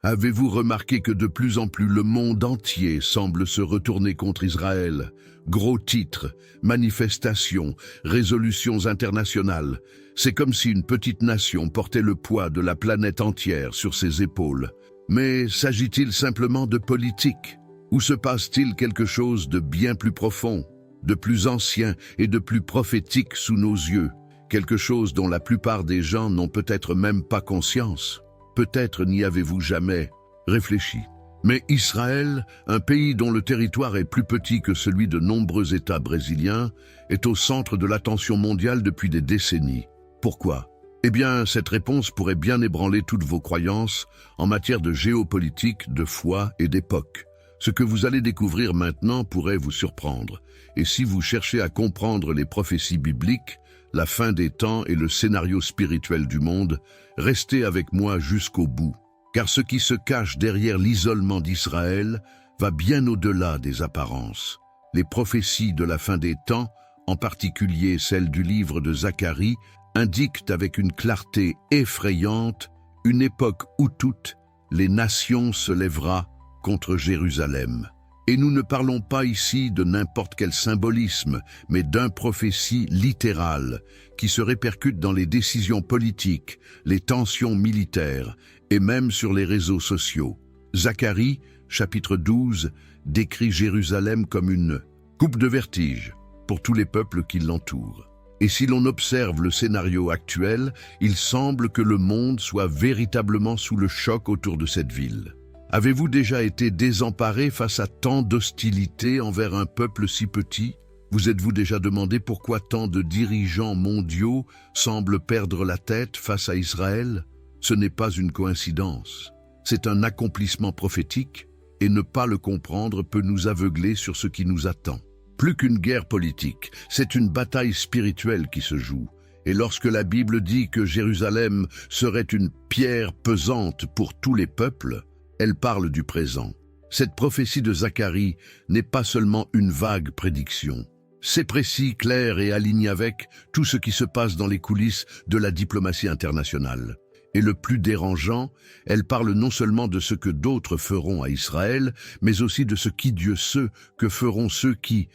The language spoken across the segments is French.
Avez-vous remarqué que de plus en plus le monde entier semble se retourner contre Israël? Gros titres, manifestations, résolutions internationales. C'est comme si une petite nation portait le poids de la planète entière sur ses épaules. Mais s'agit-il simplement de politique? Ou se passe-t-il quelque chose de bien plus profond, de plus ancien et de plus prophétique sous nos yeux? Quelque chose dont la plupart des gens n'ont peut-être même pas conscience. Peut-être n'y avez-vous jamais réfléchi. Mais Israël, un pays dont le territoire est plus petit que celui de nombreux États brésiliens, est au centre de l'attention mondiale depuis des décennies. Pourquoi? Eh bien, cette réponse pourrait bien ébranler toutes vos croyances en matière de géopolitique, de foi et d'époque. Ce que vous allez découvrir maintenant pourrait vous surprendre. Et si vous cherchez à comprendre les prophéties bibliques, la fin des temps et le scénario spirituel du monde, restez avec moi jusqu'au bout. Car ce qui se cache derrière l'isolement d'Israël va bien au-delà des apparences. Les prophéties de la fin des temps, en particulier celles du livre de Zacharie, indiquent avec une clarté effrayante une époque où toutes les nations se lèvera contre Jérusalem. Et nous ne parlons pas ici de n'importe quel symbolisme, mais d'une prophétie littérale qui se répercute dans les décisions politiques, les tensions militaires et même sur les réseaux sociaux. Zacharie, chapitre 12, décrit Jérusalem comme une coupe de vertige pour tous les peuples qui l'entourent. Et si l'on observe le scénario actuel, il semble que le monde soit véritablement sous le choc autour de cette ville. Avez-vous déjà été désemparé face à tant d'hostilité envers un peuple si petit? Vous êtes-vous déjà demandé pourquoi tant de dirigeants mondiaux semblent perdre la tête face à Israël? Ce n'est pas une coïncidence. C'est un accomplissement prophétique, et ne pas le comprendre peut nous aveugler sur ce qui nous attend. Plus qu'une guerre politique, c'est une bataille spirituelle qui se joue. Et lorsque la Bible dit que Jérusalem serait une pierre pesante pour tous les peuples, elle parle du présent. Cette prophétie de Zacharie n'est pas seulement une vague prédiction. C'est précis, clair et aligné avec tout ce qui se passe dans les coulisses de la diplomatie internationale. Et le plus dérangeant, elle parle non seulement de ce que d'autres feront à Israël, mais aussi de ce qui Dieu sait que feront ceux qui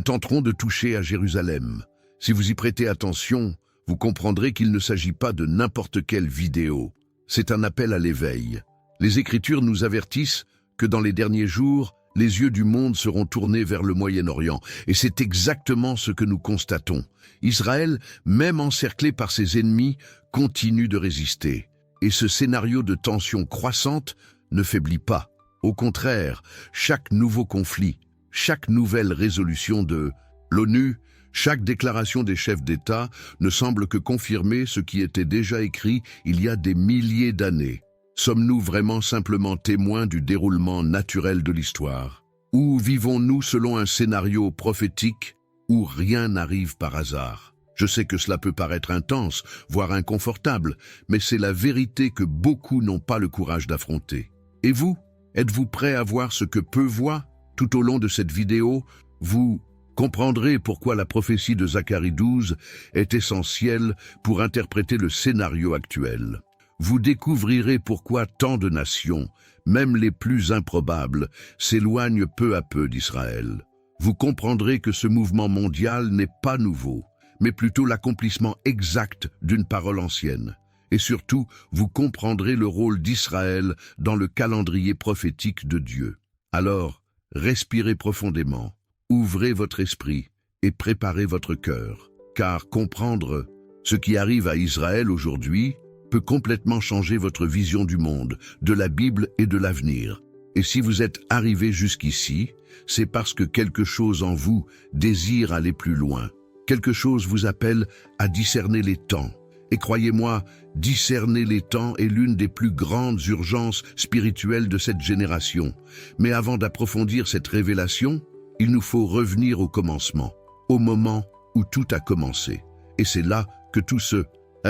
tenteront de toucher à Jérusalem. Si vous y prêtez attention, vous comprendrez qu'il ne s'agit pas de n'importe quelle vidéo. C'est un appel à l'éveil. Les Écritures nous avertissent que dans les derniers jours, les yeux du monde seront tournés vers le Moyen-Orient. Et c'est exactement ce que nous constatons. Israël, même encerclé par ses ennemis, continue de résister. Et ce scénario de tension croissante ne faiblit pas. Au contraire, chaque nouveau conflit, chaque nouvelle résolution de l'ONU, chaque déclaration des chefs d'État ne semble que confirmer ce qui était déjà écrit il y a des milliers d'années. Sommes-nous vraiment simplement témoins du déroulement naturel de l'histoire? Ou vivons-nous selon un scénario prophétique où rien n'arrive par hasard? Je sais que cela peut paraître intense, voire inconfortable, mais c'est la vérité que beaucoup n'ont pas le courage d'affronter. Et vous, êtes-vous prêt à voir ce que peu voient? Tout au long de cette vidéo, vous comprendrez pourquoi la prophétie de Zacharie 12 est essentielle pour interpréter le scénario actuel. Vous découvrirez pourquoi tant de nations, même les plus improbables, s'éloignent peu à peu d'Israël. Vous comprendrez que ce mouvement mondial n'est pas nouveau, mais plutôt l'accomplissement exact d'une parole ancienne. Et surtout, vous comprendrez le rôle d'Israël dans le calendrier prophétique de Dieu. Alors, respirez profondément, ouvrez votre esprit et préparez votre cœur, car comprendre ce qui arrive à Israël aujourd'hui peut complètement changer votre vision du monde, de la Bible et de l'avenir. Et si vous êtes arrivé jusqu'ici, c'est parce que quelque chose en vous désire aller plus loin. Quelque chose vous appelle à discerner les temps. Et croyez-moi, discerner les temps est l'une des plus grandes urgences spirituelles de cette génération. Mais avant d'approfondir cette révélation, il nous faut revenir au commencement, au moment où tout a commencé. Et c'est là que tout se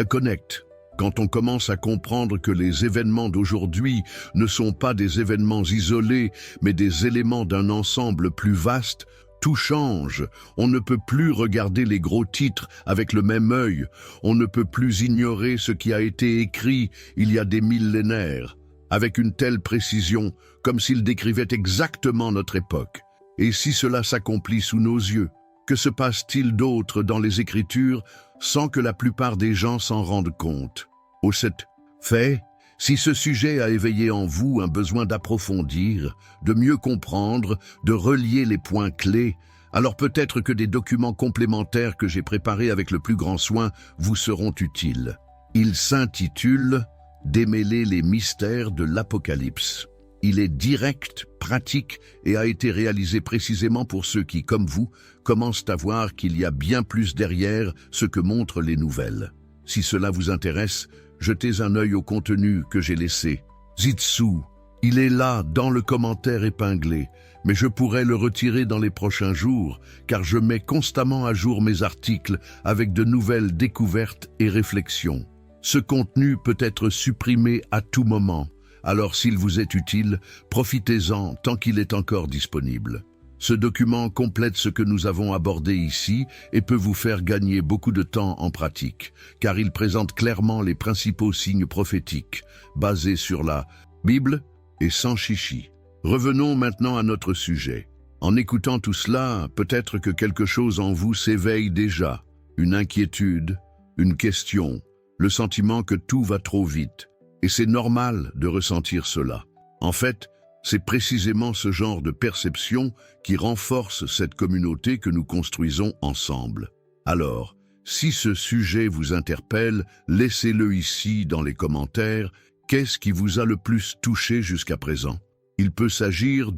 connecte. Quand on commence à comprendre que les événements d'aujourd'hui ne sont pas des événements isolés, mais des éléments d'un ensemble plus vaste, tout change. On ne peut plus regarder les gros titres avec le même œil. On ne peut plus ignorer ce qui a été écrit il y a des millénaires. avec une telle précision, comme s'il décrivait exactement notre époque. Et si cela s'accomplit sous nos yeux, que se passe-t-il d'autre dans les Écritures sans que la plupart des gens s'en rendent compte? Au cet fait, si ce sujet a éveillé en vous un besoin d'approfondir, de mieux comprendre, de relier les points clés, alors peut-être que des documents complémentaires que j'ai préparés avec le plus grand soin vous seront utiles. Il s'intitule « Démêler les mystères de l'Apocalypse ». Il est direct, pratique et a été réalisé précisément pour ceux qui, comme vous, commencent à voir qu'il y a bien plus derrière ce que montrent les nouvelles. Si cela vous intéresse, jetez un œil au contenu que j'ai laissé. Zitsou, il est là dans le commentaire épinglé, mais je pourrais le retirer dans les prochains jours, car je mets constamment à jour mes articles avec de nouvelles découvertes et réflexions. Ce contenu peut être supprimé à tout moment, alors s'il vous est utile, profitez-en tant qu'il est encore disponible. Ce document complète ce que nous avons abordé ici et peut vous faire gagner beaucoup de temps en pratique, car il présente clairement les principaux signes prophétiques, basés sur la Bible et sans chichi. Revenons maintenant à notre sujet. En écoutant tout cela, peut-être que quelque chose en vous s'éveille déjà, une inquiétude, une question, le sentiment que tout va trop vite. Et c'est normal de ressentir cela. En fait, c'est précisément ce genre de perception qui renforce cette communauté que nous construisons ensemble. Alors, si ce sujet vous interpelle, laissez-le ici dans les commentaires. Qu'est-ce qui vous a le plus touché jusqu'à présent? Il peut s'agir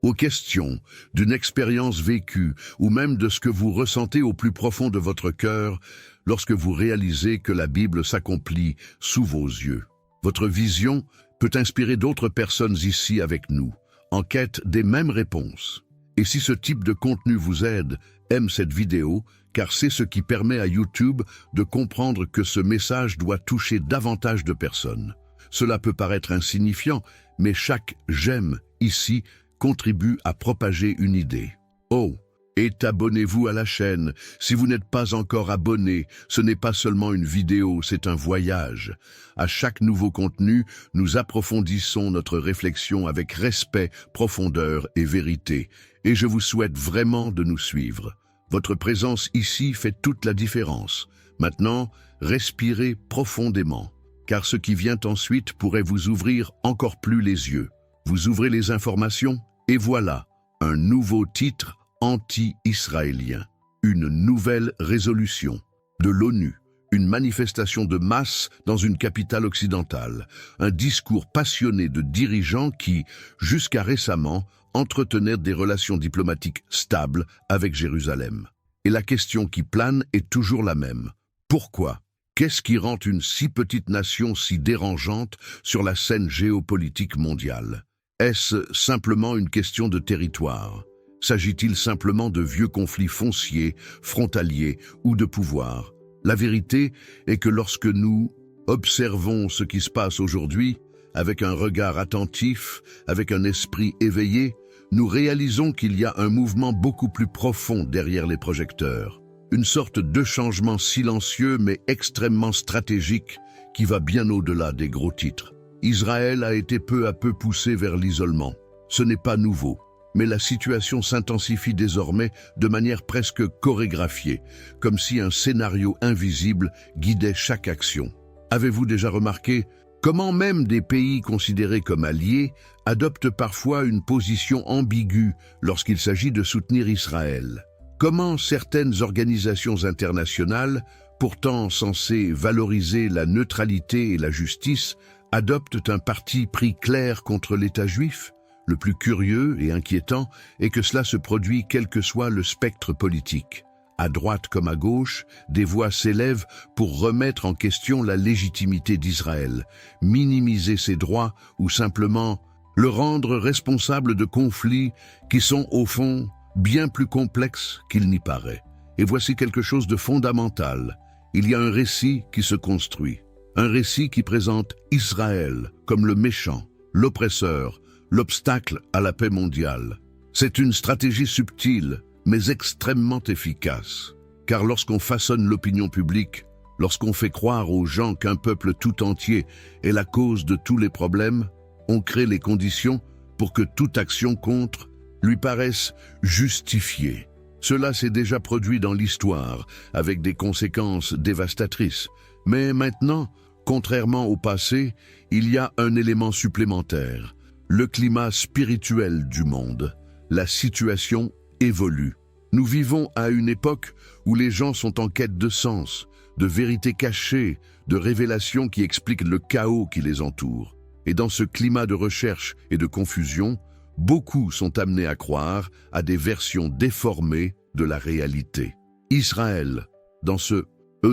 aux questions, d'une expérience vécue ou même de ce que vous ressentez au plus profond de votre cœur lorsque vous réalisez que la Bible s'accomplit sous vos yeux. Votre vision peut inspirer d'autres personnes ici avec nous, en quête des mêmes réponses. Et si ce type de contenu vous aide, aime cette vidéo, car c'est ce qui permet à YouTube de comprendre que ce message doit toucher davantage de personnes. Cela peut paraître insignifiant, mais chaque « j'aime » ici contribue à propager une idée. Oh! Et abonnez-vous à la chaîne. Si vous n'êtes pas encore abonné, ce n'est pas seulement une vidéo, c'est un voyage. À chaque nouveau contenu, nous approfondissons notre réflexion avec respect, profondeur et vérité. Et je vous souhaite vraiment de nous suivre. Votre présence ici fait toute la différence. Maintenant, respirez profondément, car ce qui vient ensuite pourrait vous ouvrir encore plus les yeux. Vous ouvrez les informations, et voilà, un nouveau titre anti-israélien, une nouvelle résolution de l'ONU, une manifestation de masse dans une capitale occidentale, un discours passionné de dirigeants qui, jusqu'à récemment, entretenaient des relations diplomatiques stables avec Jérusalem. Et la question qui plane est toujours la même. Pourquoi? Qu'est-ce qui rend une si petite nation si dérangeante sur la scène géopolitique mondiale? Est-ce simplement une question de territoire? S'agit-il simplement de vieux conflits fonciers, frontaliers ou de pouvoir? La vérité est que lorsque nous observons ce qui se passe aujourd'hui, avec un regard attentif, avec un esprit éveillé, nous réalisons qu'il y a un mouvement beaucoup plus profond derrière les projecteurs. Une sorte de changement silencieux mais extrêmement stratégique qui va bien au-delà des gros titres. Israël a été peu à peu poussé vers l'isolement. Ce n'est pas nouveau. Mais la situation s'intensifie désormais de manière presque chorégraphiée, comme si un scénario invisible guidait chaque action. Avez-vous déjà remarqué comment même des pays considérés comme alliés adoptent parfois une position ambiguë lorsqu'il s'agit de soutenir Israël? Comment certaines organisations internationales, pourtant censées valoriser la neutralité et la justice, adoptent un parti pris clair contre l'État juif? Le plus curieux et inquiétant est que cela se produit quel que soit le spectre politique. À droite comme à gauche, des voix s'élèvent pour remettre en question la légitimité d'Israël, minimiser ses droits ou simplement le rendre responsable de conflits qui sont au fond bien plus complexes qu'il n'y paraît. Et voici quelque chose de fondamental. Il y a un récit qui se construit. Un récit qui présente Israël comme le méchant, l'oppresseur, l'obstacle à la paix mondiale. C'est une stratégie subtile, mais extrêmement efficace. Car lorsqu'on façonne l'opinion publique, Lorsqu'on fait croire aux gens qu'un peuple tout entier est la cause de tous les problèmes, on crée les conditions pour que toute action contre lui paraisse justifiée. Cela s'est déjà produit dans l'histoire, avec des conséquences dévastatrices. Mais maintenant, contrairement au passé, il y a un élément supplémentaire, le climat spirituel du monde. La situation évolue. Nous vivons à une époque où les gens sont en quête de sens, de vérité cachée, de révélations qui expliquent le chaos qui les entoure. Et dans ce climat de recherche et de confusion, beaucoup sont amenés à croire à des versions déformées de la réalité. Israël, dans ce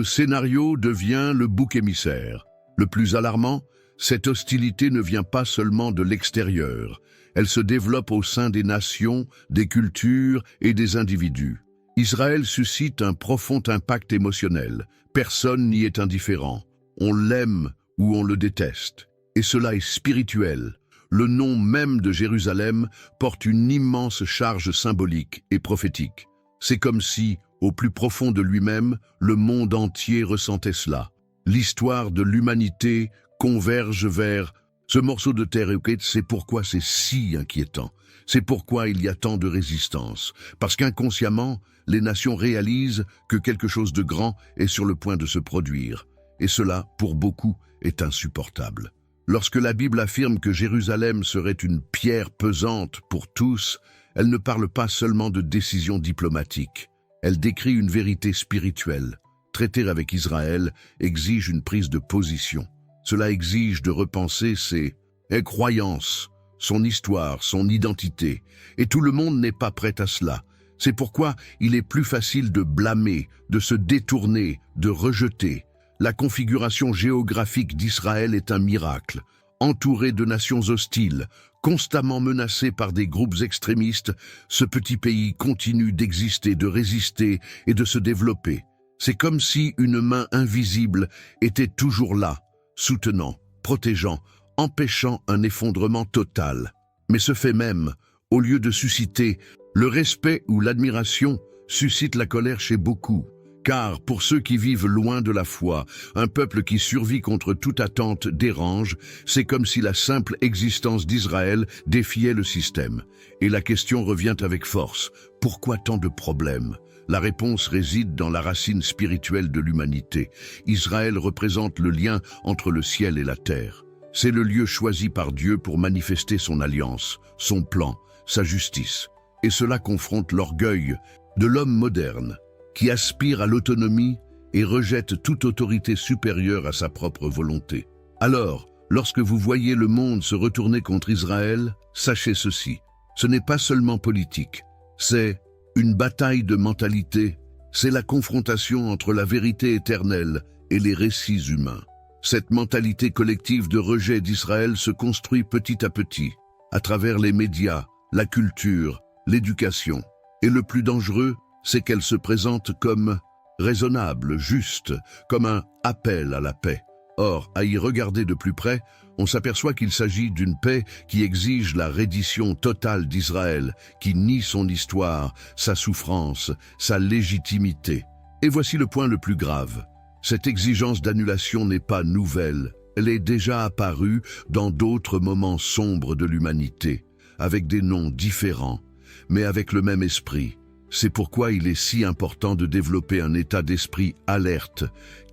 scénario, devient le bouc émissaire. Le plus alarmant, cette hostilité ne vient pas seulement de l'extérieur. Elle se développe au sein des nations, des cultures et des individus. Israël suscite un profond impact émotionnel. Personne n'y est indifférent. On l'aime ou on le déteste. Et cela est spirituel. Le nom même de Jérusalem porte une immense charge symbolique et prophétique. C'est comme si, au plus profond de lui-même, le monde entier ressentait cela. L'histoire de l'humanité converge vers ce morceau de terre. C'est pourquoi c'est si inquiétant. C'est pourquoi il y a tant de résistance. Parce qu'inconsciemment, les nations réalisent que quelque chose de grand est sur le point de se produire. Et cela, pour beaucoup, est insupportable. Lorsque la Bible affirme que Jérusalem serait une pierre pesante pour tous, elle ne parle pas seulement de décisions diplomatiques. Elle décrit une vérité spirituelle. Traiter avec Israël exige une prise de position. Cela exige de repenser ses croyances, son histoire, son identité. Et tout le monde n'est pas prêt à cela. C'est pourquoi il est plus facile de blâmer, de se détourner, de rejeter. La configuration géographique d'Israël est un miracle. Entouré de nations hostiles, constamment menacé par des groupes extrémistes, ce petit pays continue d'exister, de résister et de se développer. C'est comme si une main invisible était toujours là, soutenant, protégeant, empêchant un effondrement total. Mais ce fait même, au lieu de susciter le respect ou l'admiration, suscite la colère chez beaucoup. Car pour ceux qui vivent loin de la foi, un peuple qui survit contre toute attente dérange, c'est comme si la simple existence d'Israël défiait le système. Et la question revient avec force. Pourquoi tant de problèmes ? La réponse réside dans la racine spirituelle de l'humanité. Israël représente le lien entre le ciel et la terre. C'est le lieu choisi par Dieu pour manifester son alliance, son plan, sa justice. Et cela confronte l'orgueil de l'homme moderne, qui aspire à l'autonomie et rejette toute autorité supérieure à sa propre volonté. Alors, lorsque vous voyez le monde se retourner contre Israël, sachez ceci, ce n'est pas seulement politique, c'est une bataille de mentalité, c'est la confrontation entre la vérité éternelle et les récits humains. Cette mentalité collective de rejet d'Israël se construit petit à petit, à travers les médias, la culture, l'éducation. Et le plus dangereux, c'est qu'elle se présente comme raisonnable, juste, comme un appel à la paix. Or, à y regarder de plus près, on s'aperçoit qu'il s'agit d'une paix qui exige la reddition totale d'Israël, qui nie son histoire, sa souffrance, sa légitimité. Et voici le point le plus grave. Cette exigence d'annulation n'est pas nouvelle. Elle est déjà apparue dans d'autres moments sombres de l'humanité, avec des noms différents, mais avec le même esprit. C'est pourquoi il est si important de développer un état d'esprit alerte,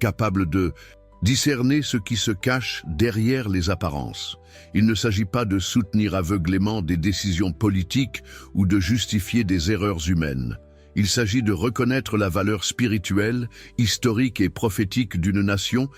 capable de discerner ce qui se cache derrière les apparences. Il ne s'agit pas de soutenir aveuglément des décisions politiques ou de justifier des erreurs humaines. Il s'agit de reconnaître la valeur spirituelle, historique et prophétique d'une nation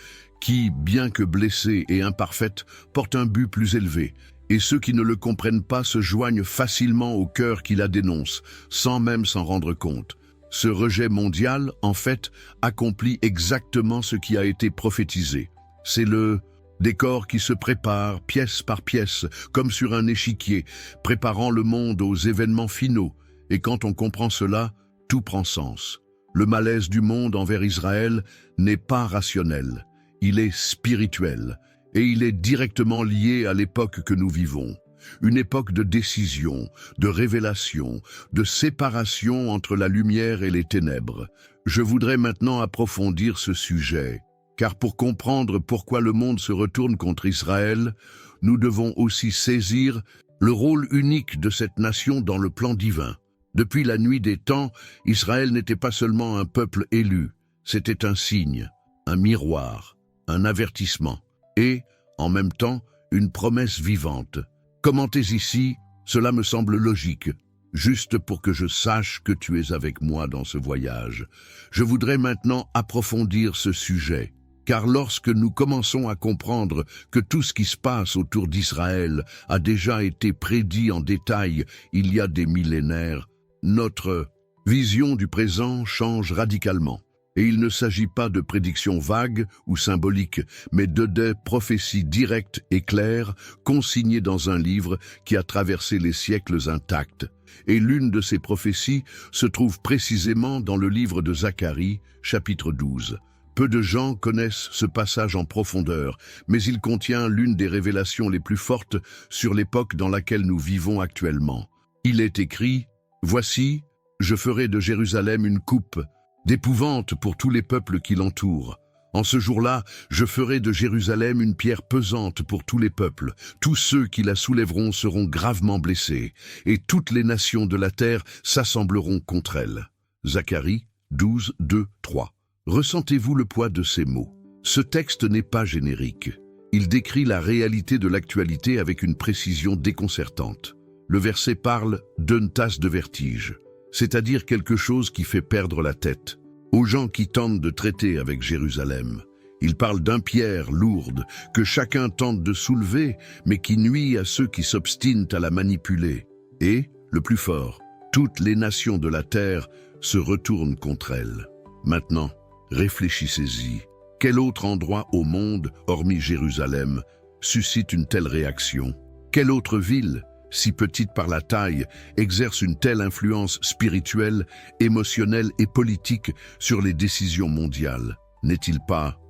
qui, bien que blessée et imparfaite, porte un but plus élevé. Et ceux qui ne le comprennent pas se joignent facilement au cœur qui la dénonce, sans même s'en rendre compte. Ce rejet mondial, en fait, accomplit exactement ce qui a été prophétisé. C'est le décor qui se prépare, pièce par pièce, comme sur un échiquier, préparant le monde aux événements finaux. Et quand on comprend cela, tout prend sens. Le malaise du monde envers Israël n'est pas rationnel, il est spirituel. Et il est directement lié à l'époque que nous vivons. une époque de décision, de révélation, de séparation entre la lumière et les ténèbres. Je voudrais maintenant approfondir ce sujet, car pour comprendre pourquoi le monde se retourne contre Israël, nous devons aussi saisir le rôle unique de cette nation dans le plan divin. Depuis la nuit des temps, Israël n'était pas seulement un peuple élu, c'était un signe, un miroir, un avertissement et, en même temps, une promesse vivante. Commentez ici, cela me semble logique, juste pour que je sache que tu es avec moi dans ce voyage. Je voudrais maintenant approfondir ce sujet, car lorsque nous commençons à comprendre que tout ce qui se passe autour d'Israël a déjà été prédit en détail il y a des millénaires, notre vision du présent change radicalement. Et il ne s'agit pas de prédictions vagues ou symboliques, mais de des prophéties directes et claires, consignées dans un livre qui a traversé les siècles intacts. Et l'une de ces prophéties se trouve précisément dans le livre de Zacharie, chapitre 12. Peu de gens connaissent ce passage en profondeur, mais il contient l'une des révélations les plus fortes sur l'époque dans laquelle nous vivons actuellement. Il est écrit « Voici, je ferai de Jérusalem une coupe, d'épouvante pour tous les peuples qui l'entourent. En ce jour-là, je ferai de Jérusalem une pierre pesante pour tous les peuples. Tous ceux qui la soulèveront seront gravement blessés, et toutes les nations de la terre s'assembleront contre elle. » Zacharie 12, 2, 3. Ressentez-vous le poids de ces mots? Ce texte n'est pas générique. Il décrit la réalité de l'actualité avec une précision déconcertante. Le verset parle d'une tasse de vertige, c'est-à-dire quelque chose qui fait perdre la tête aux gens qui tentent de traiter avec Jérusalem. Il parle d'une pierre lourde que chacun tente de soulever, mais qui nuit à ceux qui s'obstinent à la manipuler. Et, le plus fort, toutes les nations de la terre se retournent contre elle. Maintenant, réfléchissez-y. Quel autre endroit au monde, hormis Jérusalem, suscite une telle réaction? Quelle autre ville, si petite par la taille, exerce une telle influence spirituelle, émotionnelle et politique sur les décisions mondiales? N'est-il pas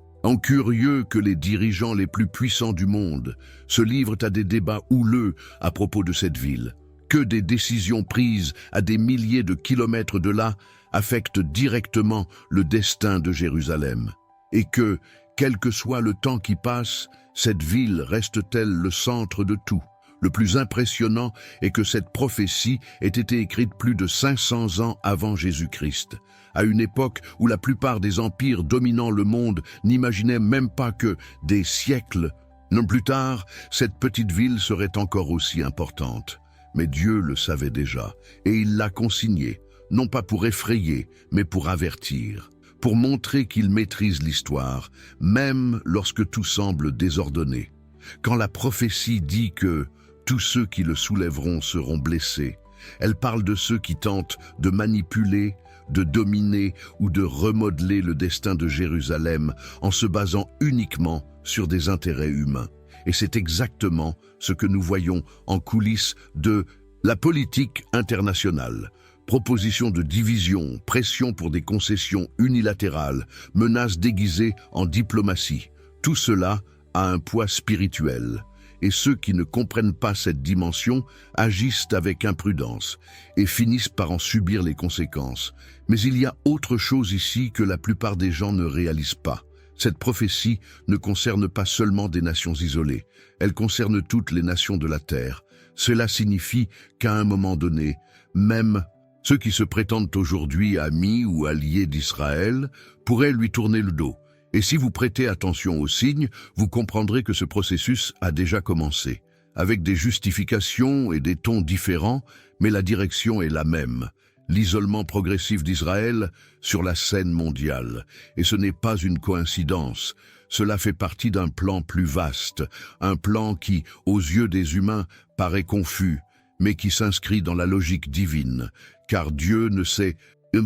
curieux que les dirigeants les plus puissants du monde se livrent à des débats houleux à propos de cette ville? Que des décisions prises à des milliers de kilomètres de là affectent directement le destin de Jérusalem? Et que, quel que soit le temps qui passe, cette ville reste-t-elle le centre de tout? Le plus impressionnant est que cette prophétie ait été écrite plus de 500 ans avant Jésus-Christ, à une époque où la plupart des empires dominant le monde n'imaginaient même pas que, des siècles non plus tard, cette petite ville serait encore aussi importante. Mais Dieu le savait déjà, et il l'a consignée, non pas pour effrayer, mais pour avertir, pour montrer qu'il maîtrise l'histoire, même lorsque tout semble désordonné. Quand la prophétie dit que tous ceux qui le soulèveront seront blessés, elle parle de ceux qui tentent de manipuler, de dominer ou de remodeler le destin de Jérusalem en se basant uniquement sur des intérêts humains. Et c'est exactement ce que nous voyons en coulisses de la politique internationale. Propositions de division, pression pour des concessions unilatérales, menaces déguisées en diplomatie. Tout cela a un poids spirituel. Et ceux qui ne comprennent pas cette dimension agissent avec imprudence et finissent par en subir les conséquences. Mais il y a autre chose ici que la plupart des gens ne réalisent pas. Cette prophétie ne concerne pas seulement des nations isolées, elle concerne toutes les nations de la terre. Cela signifie qu'à un moment donné, même ceux qui se prétendent aujourd'hui amis ou alliés d'Israël pourraient lui tourner le dos. Et si vous prêtez attention aux signes, vous comprendrez que ce processus a déjà commencé, avec des justifications et des tons différents, mais la direction est la même. L'isolement progressif d'Israël sur la scène mondiale. Et ce n'est pas une coïncidence. Cela fait partie d'un plan plus vaste, un plan qui, aux yeux des humains, paraît confus, mais qui s'inscrit dans la logique divine, car Dieu ne s'est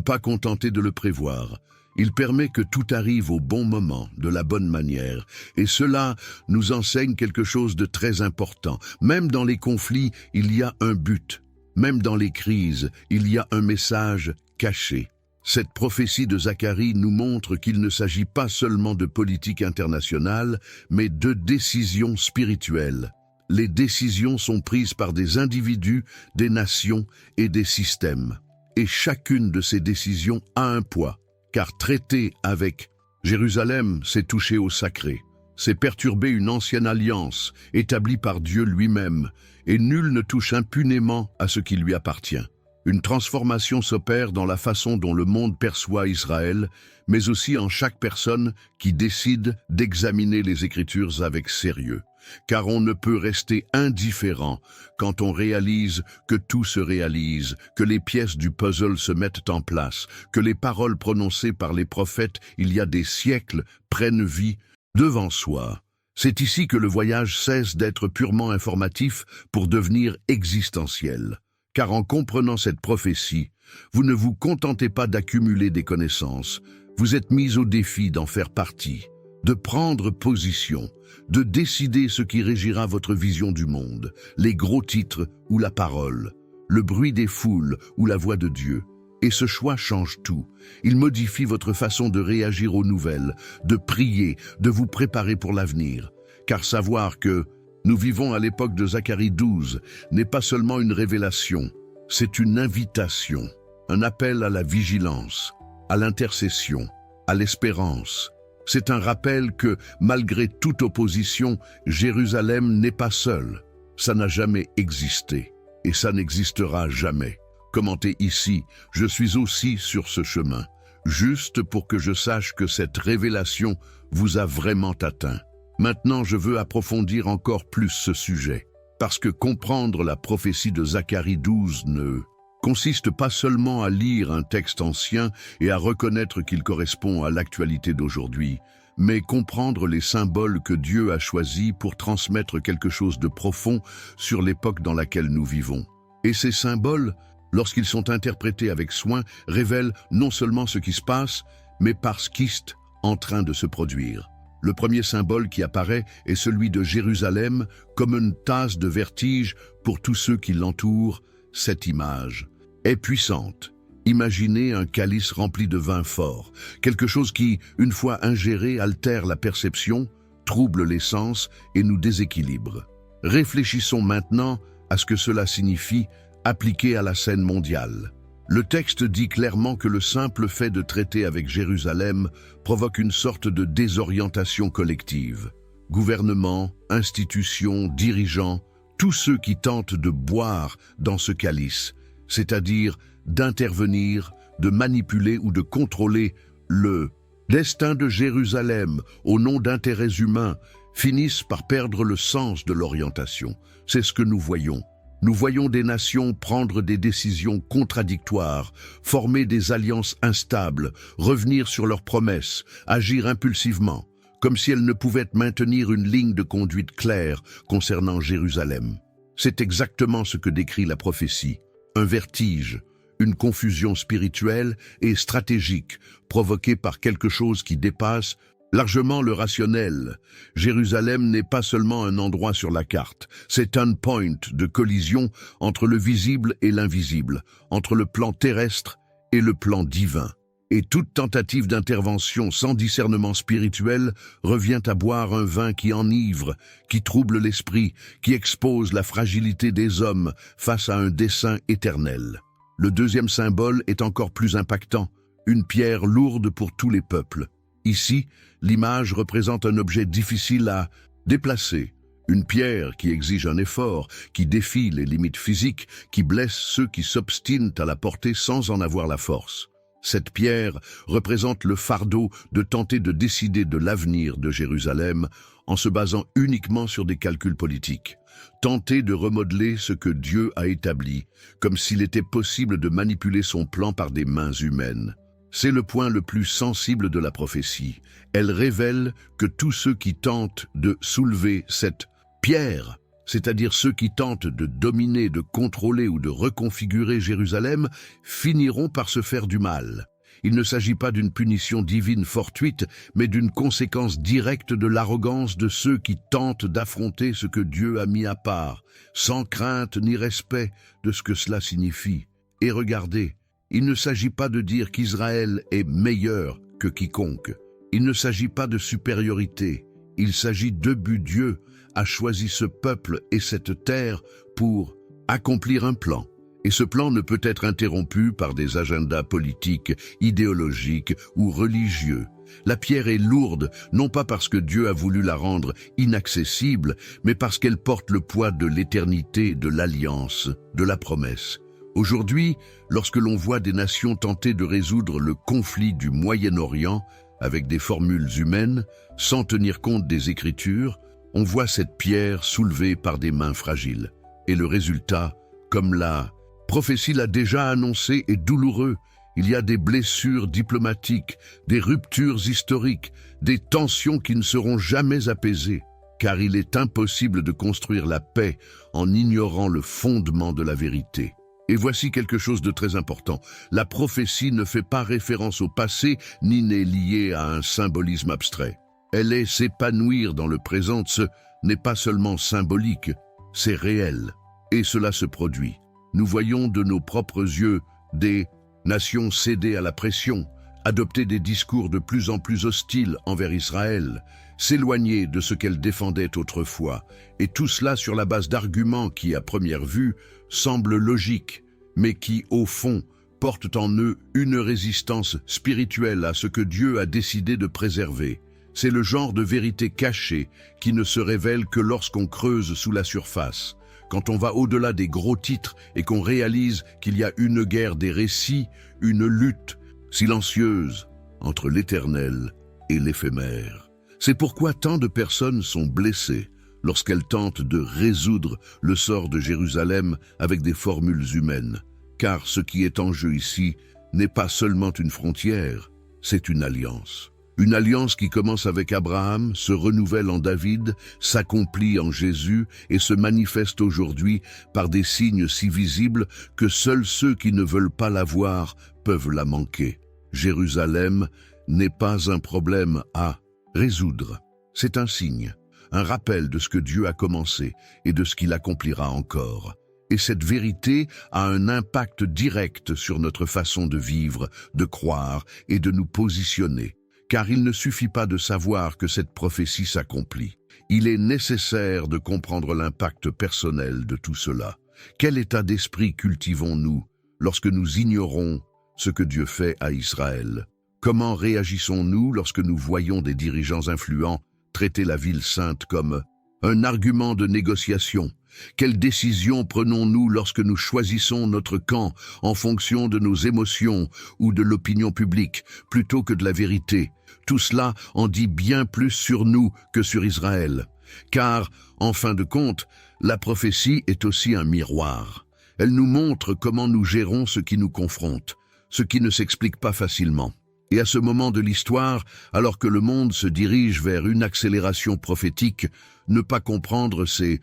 pas contenté de le prévoir. Il permet que tout arrive au bon moment, de la bonne manière, et cela nous enseigne quelque chose de très important. Même dans les conflits, il y a un but. Même dans les crises, il y a un message caché. Cette prophétie de Zacharie nous montre qu'il ne s'agit pas seulement de politique internationale, mais de décisions spirituelles. les décisions sont prises par des individus, des nations et des systèmes. Et chacune de ces décisions a un poids, car traiter avec Jérusalem, c'est toucher au sacré. C'est perturber une ancienne alliance établie par Dieu lui-même, et nul ne touche impunément à ce qui lui appartient. Une transformation s'opère dans la façon dont le monde perçoit Israël, mais aussi en chaque personne qui décide d'examiner les Écritures avec sérieux. Car on ne peut rester indifférent quand on réalise que tout se réalise, que les pièces du puzzle se mettent en place, que les paroles prononcées par les prophètes il y a des siècles prennent vie devant soi. C'est ici que le voyage cesse d'être purement informatif pour devenir existentiel. Car en comprenant cette prophétie, vous ne vous contentez pas d'accumuler des connaissances, vous êtes mis au défi d'en faire partie, de prendre position, de décider ce qui régira votre vision du monde, les gros titres ou la parole, le bruit des foules ou la voix de Dieu. Et ce choix change tout. Il modifie votre façon de réagir aux nouvelles, de prier, de vous préparer pour l'avenir. Car savoir que nous vivons à l'époque de Zacharie 12 n'est pas seulement une révélation, c'est une invitation, un appel à la vigilance, à l'intercession, à l'espérance. C'est un rappel que, malgré toute opposition, Jérusalem n'est pas seule. Ça n'a jamais existé, et ça n'existera jamais. Commentez ici, je suis aussi sur ce chemin, juste pour que je sache que cette révélation vous a vraiment atteint. Maintenant, je veux approfondir encore plus ce sujet, parce que comprendre la prophétie de Zacharie 12 ne consiste pas seulement à lire un texte ancien et à reconnaître qu'il correspond à l'actualité d'aujourd'hui, mais comprendre les symboles que Dieu a choisis pour transmettre quelque chose de profond sur l'époque dans laquelle nous vivons. Et ces symboles, lorsqu'ils sont interprétés avec soin, révèlent non seulement ce qui se passe, mais par ce qui est en train de se produire. Le premier symbole qui apparaît est celui de Jérusalem, comme une tasse de vertige pour tous ceux qui l'entourent. Cette image est puissante. Imaginez un calice rempli de vin fort, quelque chose qui, une fois ingéré, altère la perception, trouble les sens et nous déséquilibre. Réfléchissons maintenant à ce que cela signifie appliqué à la scène mondiale. Le texte dit clairement que le simple fait de traiter avec Jérusalem provoque une sorte de désorientation collective. Gouvernement, institutions, dirigeants, tous ceux qui tentent de boire dans ce calice, c'est-à-dire d'intervenir, de manipuler ou de contrôler le destin de Jérusalem au nom d'intérêts humains, finissent par perdre le sens de l'orientation. C'est ce que nous voyons. Nous voyons des nations prendre des décisions contradictoires, former des alliances instables, revenir sur leurs promesses, agir impulsivement, comme si elles ne pouvaient maintenir une ligne de conduite claire concernant Jérusalem. C'est exactement ce que décrit la prophétie. Un vertige, une confusion spirituelle et stratégique provoquée par quelque chose qui dépasse largement le rationnel. Jérusalem n'est pas seulement un endroit sur la carte, c'est un point de collision entre le visible et l'invisible, entre le plan terrestre et le plan divin. Et toute tentative d'intervention sans discernement spirituel revient à boire un vin qui enivre, qui trouble l'esprit, qui expose la fragilité des hommes face à un dessein éternel. Le deuxième symbole est encore plus impactant, une pierre lourde pour tous les peuples. Ici, l'image représente un objet difficile à déplacer, une pierre qui exige un effort, qui défie les limites physiques, qui blesse ceux qui s'obstinent à la porter sans en avoir la force. Cette pierre représente le fardeau de tenter de décider de l'avenir de Jérusalem en se basant uniquement sur des calculs politiques. Tenter de remodeler ce que Dieu a établi, comme s'il était possible de manipuler son plan par des mains humaines. C'est le point le plus sensible de la prophétie. Elle révèle que tous ceux qui tentent de soulever cette pierre, c'est-à-dire ceux qui tentent de dominer, de contrôler ou de reconfigurer Jérusalem, finiront par se faire du mal. Il ne s'agit pas d'une punition divine fortuite, mais d'une conséquence directe de l'arrogance de ceux qui tentent d'affronter ce que Dieu a mis à part, sans crainte ni respect de ce que cela signifie. Et regardez, il ne s'agit pas de dire qu'Israël est meilleur que quiconque. Il ne s'agit pas de supériorité. Il s'agit de but Dieu a choisi ce peuple et cette terre pour accomplir un plan. Et ce plan ne peut être interrompu par des agendas politiques, idéologiques ou religieux. La pierre est lourde, non pas parce que Dieu a voulu la rendre inaccessible, mais parce qu'elle porte le poids de l'éternité, de l'alliance, de la promesse. Aujourd'hui, lorsque l'on voit des nations tenter de résoudre le conflit du Moyen-Orient avec des formules humaines, sans tenir compte des Écritures, on voit cette pierre soulevée par des mains fragiles. Et le résultat, comme la prophétie l'a déjà annoncé, est douloureux. Il y a des blessures diplomatiques, des ruptures historiques, des tensions qui ne seront jamais apaisées, car il est impossible de construire la paix en ignorant le fondement de la vérité. Et voici quelque chose de très important. La prophétie ne fait pas référence au passé, ni n'est liée à un symbolisme abstrait. Elle est s'épanouir dans le présent. Ce n'est pas seulement symbolique, c'est réel. Et cela se produit. Nous voyons de nos propres yeux des nations céder à la pression, adopter des discours de plus en plus hostiles envers Israël, s'éloigner de ce qu'elle défendait autrefois, et tout cela sur la base d'arguments qui, à première vue, semblent logiques, mais qui, au fond, portent en eux une résistance spirituelle à ce que Dieu a décidé de préserver. C'est le genre de vérité cachée qui ne se révèle que lorsqu'on creuse sous la surface. Quand on va au-delà des gros titres et qu'on réalise qu'il y a une guerre des récits, une lutte silencieuse entre l'éternel et l'éphémère. C'est pourquoi tant de personnes sont blessées lorsqu'elles tentent de résoudre le sort de Jérusalem avec des formules humaines. Car ce qui est en jeu ici n'est pas seulement une frontière, c'est une alliance. Une alliance qui commence avec Abraham, se renouvelle en David, s'accomplit en Jésus et se manifeste aujourd'hui par des signes si visibles que seuls ceux qui ne veulent pas la voir peuvent la manquer. Jérusalem n'est pas un problème à résoudre. C'est un signe, un rappel de ce que Dieu a commencé et de ce qu'il accomplira encore. Et cette vérité a un impact direct sur notre façon de vivre, de croire et de nous positionner. Car il ne suffit pas de savoir que cette prophétie s'accomplit. Il est nécessaire de comprendre l'impact personnel de tout cela. Quel état d'esprit cultivons-nous lorsque nous ignorons ce que Dieu fait à Israël? Comment réagissons-nous lorsque nous voyons des dirigeants influents traiter la ville sainte comme un argument de négociation? Quelles décisions prenons-nous lorsque nous choisissons notre camp en fonction de nos émotions ou de l'opinion publique plutôt que de la vérité? Tout cela en dit bien plus sur nous que sur Israël. Car, en fin de compte, la prophétie est aussi un miroir. Elle nous montre comment nous gérons ce qui nous confronte, ce qui ne s'explique pas facilement. Et à ce moment de l'histoire, alors que le monde se dirige vers une accélération prophétique, ne pas comprendre ces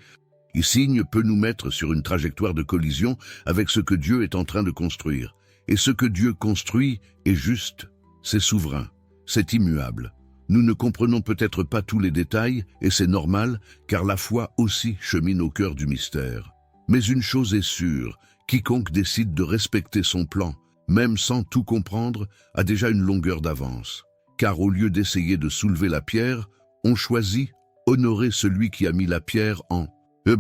signes peut nous mettre sur une trajectoire de collision avec ce que Dieu est en train de construire. Et ce que Dieu construit est juste, c'est souverain, c'est immuable. Nous ne comprenons peut-être pas tous les détails, et c'est normal, car la foi aussi chemine au cœur du mystère. Mais une chose est sûre, quiconque décide de respecter son plan, même sans tout comprendre, a déjà une longueur d'avance. Car au lieu d'essayer de soulever la pierre, on choisit honorer celui qui a mis la pierre en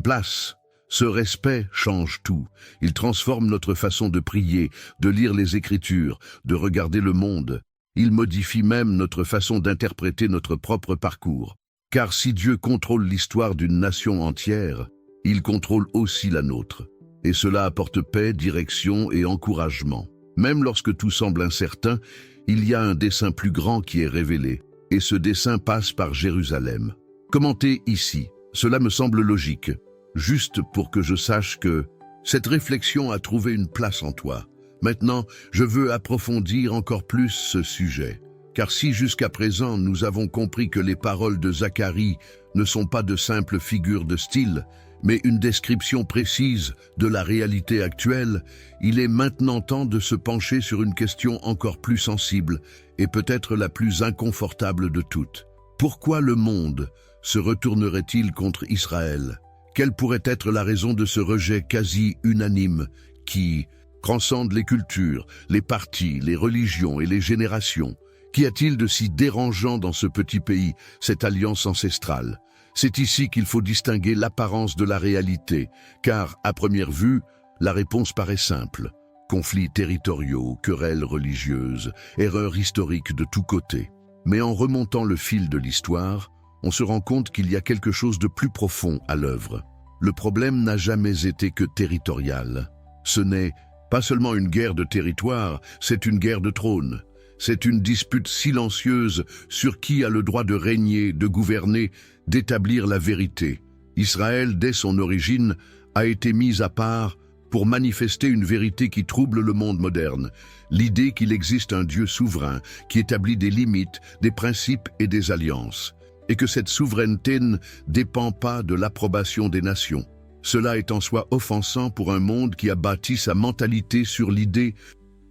place. Ce respect change tout. Il transforme notre façon de prier, de lire les Écritures, de regarder le monde. Il modifie même notre façon d'interpréter notre propre parcours. Car si Dieu contrôle l'histoire d'une nation entière, il contrôle aussi la nôtre. Et cela apporte paix, direction et encouragement. Même lorsque tout semble incertain, il y a un dessein plus grand qui est révélé. Et ce dessein passe par Jérusalem. Commenté ici, cela me semble logique. Juste pour que je sache que cette réflexion a trouvé une place en toi. Maintenant, je veux approfondir encore plus ce sujet. Car si jusqu'à présent nous avons compris que les paroles de Zacharie ne sont pas de simples figures de style, mais une description précise de la réalité actuelle, il est maintenant temps de se pencher sur une question encore plus sensible et peut-être la plus inconfortable de toutes. Pourquoi le monde se retournerait-il contre Israël? Quelle pourrait être la raison de ce rejet quasi unanime qui transcende les cultures, les partis, les religions et les générations? Qu'y a-t-il de si dérangeant dans ce petit pays, cette alliance ancestrale? C'est ici qu'il faut distinguer l'apparence de la réalité, car, à première vue, la réponse paraît simple. Conflits territoriaux, querelles religieuses, erreurs historiques de tous côtés. Mais en remontant le fil de l'histoire, on se rend compte qu'il y a quelque chose de plus profond à l'œuvre. Le problème n'a jamais été que territorial. Ce n'est pas seulement une guerre de territoire, c'est une guerre de trône. C'est une dispute silencieuse sur qui a le droit de régner, de gouverner, d'établir la vérité. Israël, dès son origine, a été mise à part pour manifester une vérité qui trouble le monde moderne, l'idée qu'il existe un Dieu souverain qui établit des limites, des principes et des alliances, et que cette souveraineté ne dépend pas de l'approbation des nations. Cela est en soi offensant pour un monde qui a bâti sa mentalité sur l'idée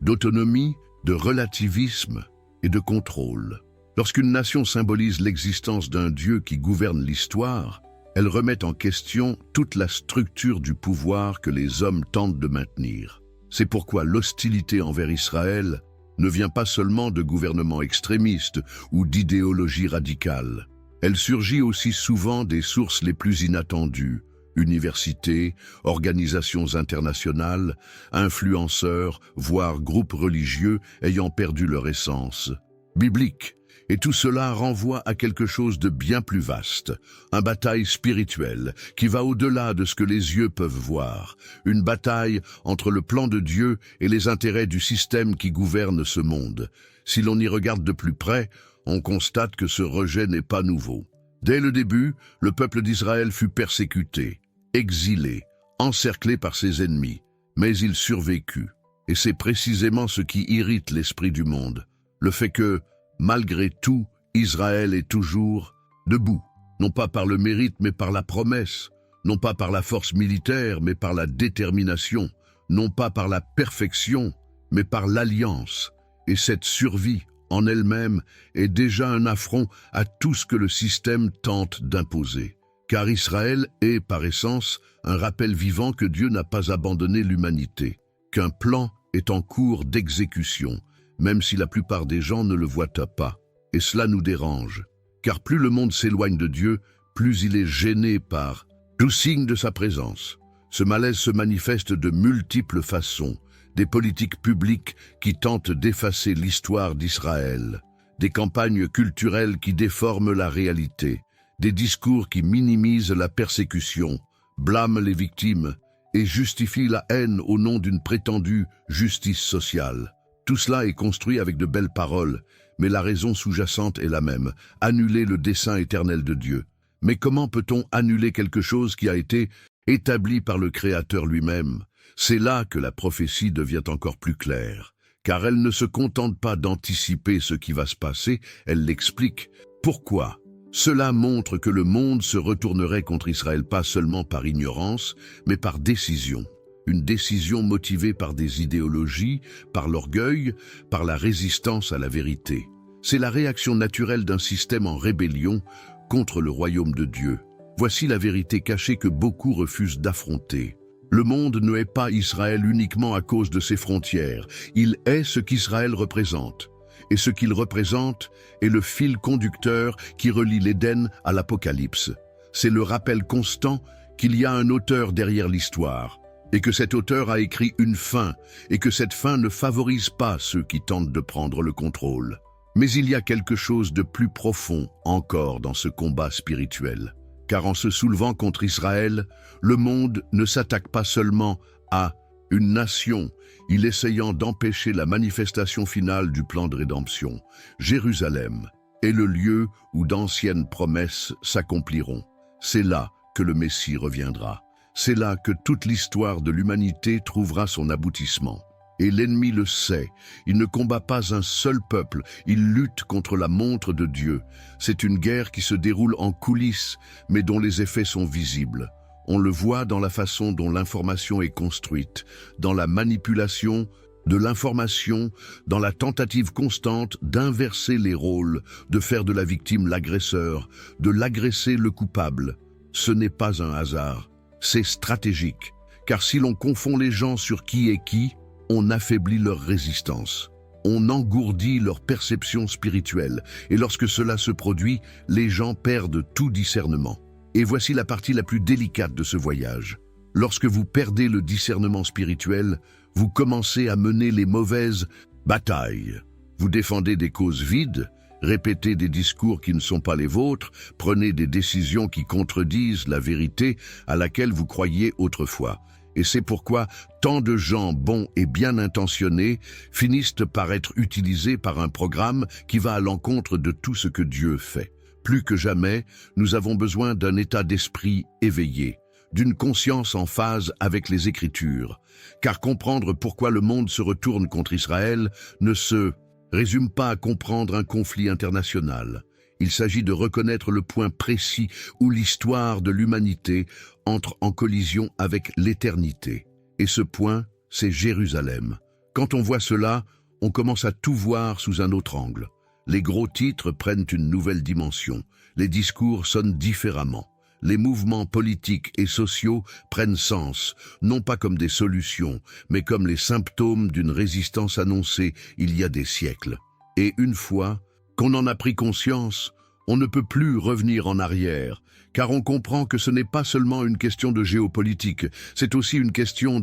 d'autonomie, de relativisme et de contrôle. Lorsqu'une nation symbolise l'existence d'un Dieu qui gouverne l'histoire, elle remet en question toute la structure du pouvoir que les hommes tentent de maintenir. C'est pourquoi l'hostilité envers Israël ne vient pas seulement de gouvernements extrémistes ou d'idéologies radicales. Elle surgit aussi souvent des sources les plus inattendues: universités, organisations internationales, influenceurs, voire groupes religieux ayant perdu leur essence biblique. Et tout cela renvoie à quelque chose de bien plus vaste, une bataille spirituelle qui va au-delà de ce que les yeux peuvent voir, une bataille entre le plan de Dieu et les intérêts du système qui gouverne ce monde. Si l'on y regarde de plus près, on constate que ce rejet n'est pas nouveau. Dès le début, le peuple d'Israël fut persécuté, exilé, encerclé par ses ennemis, mais il survécut. Et c'est précisément ce qui irrite l'esprit du monde, le fait que, malgré tout, Israël est toujours debout, non pas par le mérite mais par la promesse, non pas par la force militaire mais par la détermination, non pas par la perfection mais par l'alliance. Et cette survie, en elle-même, est déjà un affront à tout ce que le système tente d'imposer. Car Israël est, par essence, un rappel vivant que Dieu n'a pas abandonné l'humanité, qu'un plan est en cours d'exécution, même si la plupart des gens ne le voient pas. Et cela nous dérange, car plus le monde s'éloigne de Dieu, plus il est gêné par tout signe de sa présence. Ce malaise se manifeste de multiples façons: des politiques publiques qui tentent d'effacer l'histoire d'Israël, des campagnes culturelles qui déforment la réalité, des discours qui minimisent la persécution, blâment les victimes et justifient la haine au nom d'une prétendue justice sociale. Tout cela est construit avec de belles paroles, mais la raison sous-jacente est la même: annuler le dessein éternel de Dieu. Mais comment peut-on annuler quelque chose qui a été établi par le Créateur lui-même? C'est là que la prophétie devient encore plus claire, car elle ne se contente pas d'anticiper ce qui va se passer, elle l'explique. Pourquoi? Cela montre que le monde se retournerait contre Israël pas seulement par ignorance, mais par décision. Une décision motivée par des idéologies, par l'orgueil, par la résistance à la vérité. C'est la réaction naturelle d'un système en rébellion contre le royaume de Dieu. Voici la vérité cachée que beaucoup refusent d'affronter. Le monde ne est pas Israël uniquement à cause de ses frontières. Il est ce qu'Israël représente. Et ce qu'il représente est le fil conducteur qui relie l'Éden à l'Apocalypse. C'est le rappel constant qu'il y a un auteur derrière l'histoire, et que cet auteur a écrit une fin, et que cette fin ne favorise pas ceux qui tentent de prendre le contrôle. Mais il y a quelque chose de plus profond encore dans ce combat spirituel. Car en se soulevant contre Israël, le monde ne s'attaque pas seulement à une nation, il essayant d'empêcher la manifestation finale du plan de rédemption. Jérusalem est le lieu où d'anciennes promesses s'accompliront. C'est là que le Messie reviendra. C'est là que toute l'histoire de l'humanité trouvera son aboutissement. Et l'ennemi le sait, il ne combat pas un seul peuple, il lutte contre la montre de Dieu. C'est une guerre qui se déroule en coulisses, mais dont les effets sont visibles. On le voit dans la façon dont l'information est construite, dans la manipulation de l'information, dans la tentative constante d'inverser les rôles, de faire de la victime l'agresseur, de l'agresser le coupable. Ce n'est pas un hasard, c'est stratégique, car si l'on confond les gens sur qui est qui, on affaiblit leur résistance. On engourdit leur perception spirituelle, et lorsque cela se produit, les gens perdent tout discernement. Et voici la partie la plus délicate de ce voyage. Lorsque vous perdez le discernement spirituel, vous commencez à mener les mauvaises batailles. Vous défendez des causes vides, répétez des discours qui ne sont pas les vôtres, prenez des décisions qui contredisent la vérité à laquelle vous croyiez autrefois. Et c'est pourquoi tant de gens bons et bien intentionnés finissent par être utilisés par un programme qui va à l'encontre de tout ce que Dieu fait. Plus que jamais, nous avons besoin d'un état d'esprit éveillé, d'une conscience en phase avec les Écritures, car comprendre pourquoi le monde se retourne contre Israël ne se résume pas à comprendre un conflit international. Il s'agit de reconnaître le point précis où l'histoire de l'humanité entre en collision avec l'éternité. Et ce point, c'est Jérusalem. Quand on voit cela, on commence à tout voir sous un autre angle. Les gros titres prennent une nouvelle dimension. Les discours sonnent différemment. Les mouvements politiques et sociaux prennent sens, non pas comme des solutions, mais comme les symptômes d'une résistance annoncée il y a des siècles. Et une fois qu'on en a pris conscience, on ne peut plus revenir en arrière, car on comprend que ce n'est pas seulement une question de géopolitique, c'est aussi une question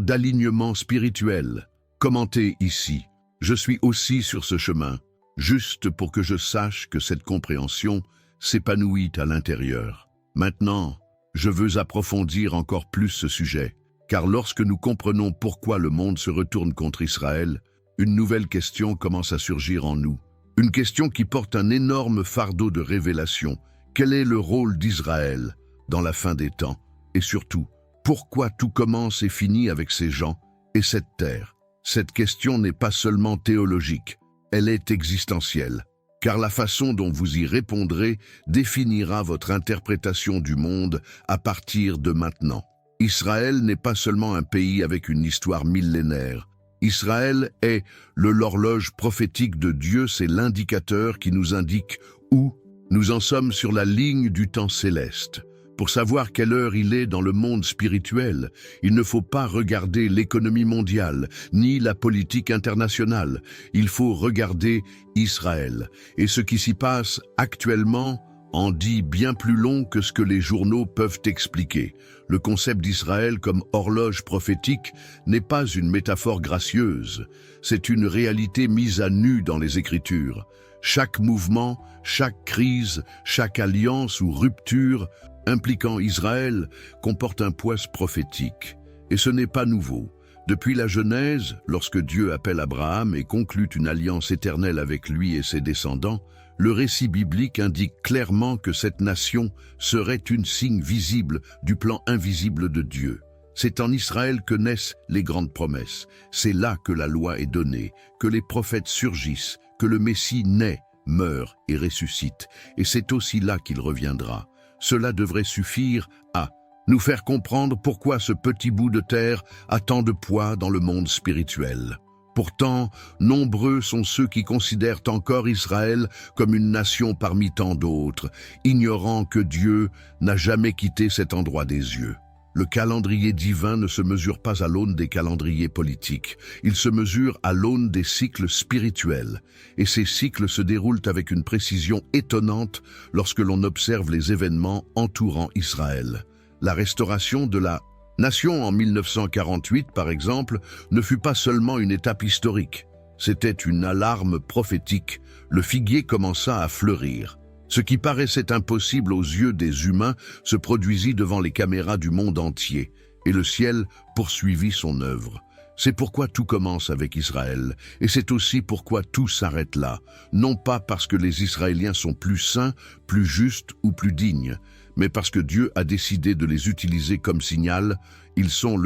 d'alignement spirituel. Commentez ici. Je suis aussi sur ce chemin, juste pour que je sache que cette compréhension s'épanouit à l'intérieur. Maintenant, je veux approfondir encore plus ce sujet, car lorsque nous comprenons pourquoi le monde se retourne contre Israël, une nouvelle question commence à surgir en nous. Une question qui porte un énorme fardeau de révélation. Quel est le rôle d'Israël dans la fin des temps? Et surtout, pourquoi tout commence et finit avec ces gens et cette terre? Cette question n'est pas seulement théologique, elle est existentielle. Car la façon dont vous y répondrez définira votre interprétation du monde à partir de maintenant. Israël n'est pas seulement un pays avec une histoire millénaire. Israël est l'horloge prophétique de Dieu, c'est l'indicateur qui nous indique où nous en sommes sur la ligne du temps céleste. Pour savoir quelle heure il est dans le monde spirituel, il ne faut pas regarder l'économie mondiale, ni la politique internationale. Il faut regarder Israël. Et ce qui s'y passe actuellement en dit bien plus long que ce que les journaux peuvent expliquer. Le concept d'Israël comme horloge prophétique n'est pas une métaphore gracieuse, c'est une réalité mise à nu dans les Écritures. Chaque mouvement, chaque crise, chaque alliance ou rupture impliquant Israël comporte un poids prophétique. Et ce n'est pas nouveau. Depuis la Genèse, lorsque Dieu appelle Abraham et conclut une alliance éternelle avec lui et ses descendants, le récit biblique indique clairement que cette nation serait une signe visible du plan invisible de Dieu. C'est en Israël que naissent les grandes promesses. C'est là que la loi est donnée, que les prophètes surgissent, que le Messie naît, meurt et ressuscite. Et c'est aussi là qu'il reviendra. Cela devrait suffire à nous faire comprendre pourquoi ce petit bout de terre a tant de poids dans le monde spirituel. Pourtant, nombreux sont ceux qui considèrent encore Israël comme une nation parmi tant d'autres, ignorant que Dieu n'a jamais quitté cet endroit des yeux. Le calendrier divin ne se mesure pas à l'aune des calendriers politiques, il se mesure à l'aune des cycles spirituels, et ces cycles se déroulent avec une précision étonnante lorsque l'on observe les événements entourant Israël. La restauration de la nation en 1948, par exemple, ne fut pas seulement une étape historique. C'était une alarme prophétique. Le figuier commença à fleurir. Ce qui paraissait impossible aux yeux des humains se produisit devant les caméras du monde entier, et le ciel poursuivit son œuvre. C'est pourquoi tout commence avec Israël, et c'est aussi pourquoi tout s'arrête là, non pas parce que les Israéliens sont plus saints, plus justes ou plus dignes, mais parce que Dieu a décidé de les utiliser comme signal. Ils sont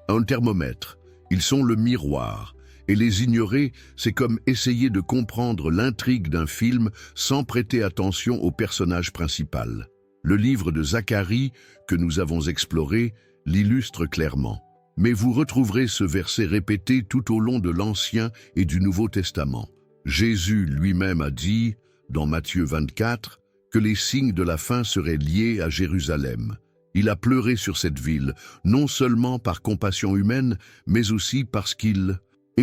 un thermomètre, ils sont le miroir. Et les ignorer, c'est comme essayer de comprendre l'intrigue d'un film sans prêter attention au personnage principal. Le livre de Zacharie, que nous avons exploré, l'illustre clairement. Mais vous retrouverez ce verset répété tout au long de l'Ancien et du Nouveau Testament. Jésus lui-même a dit, dans Matthieu 24, que les signes de la fin seraient liés à Jérusalem. Il a pleuré sur cette ville, non seulement par compassion humaine, mais aussi parce qu'il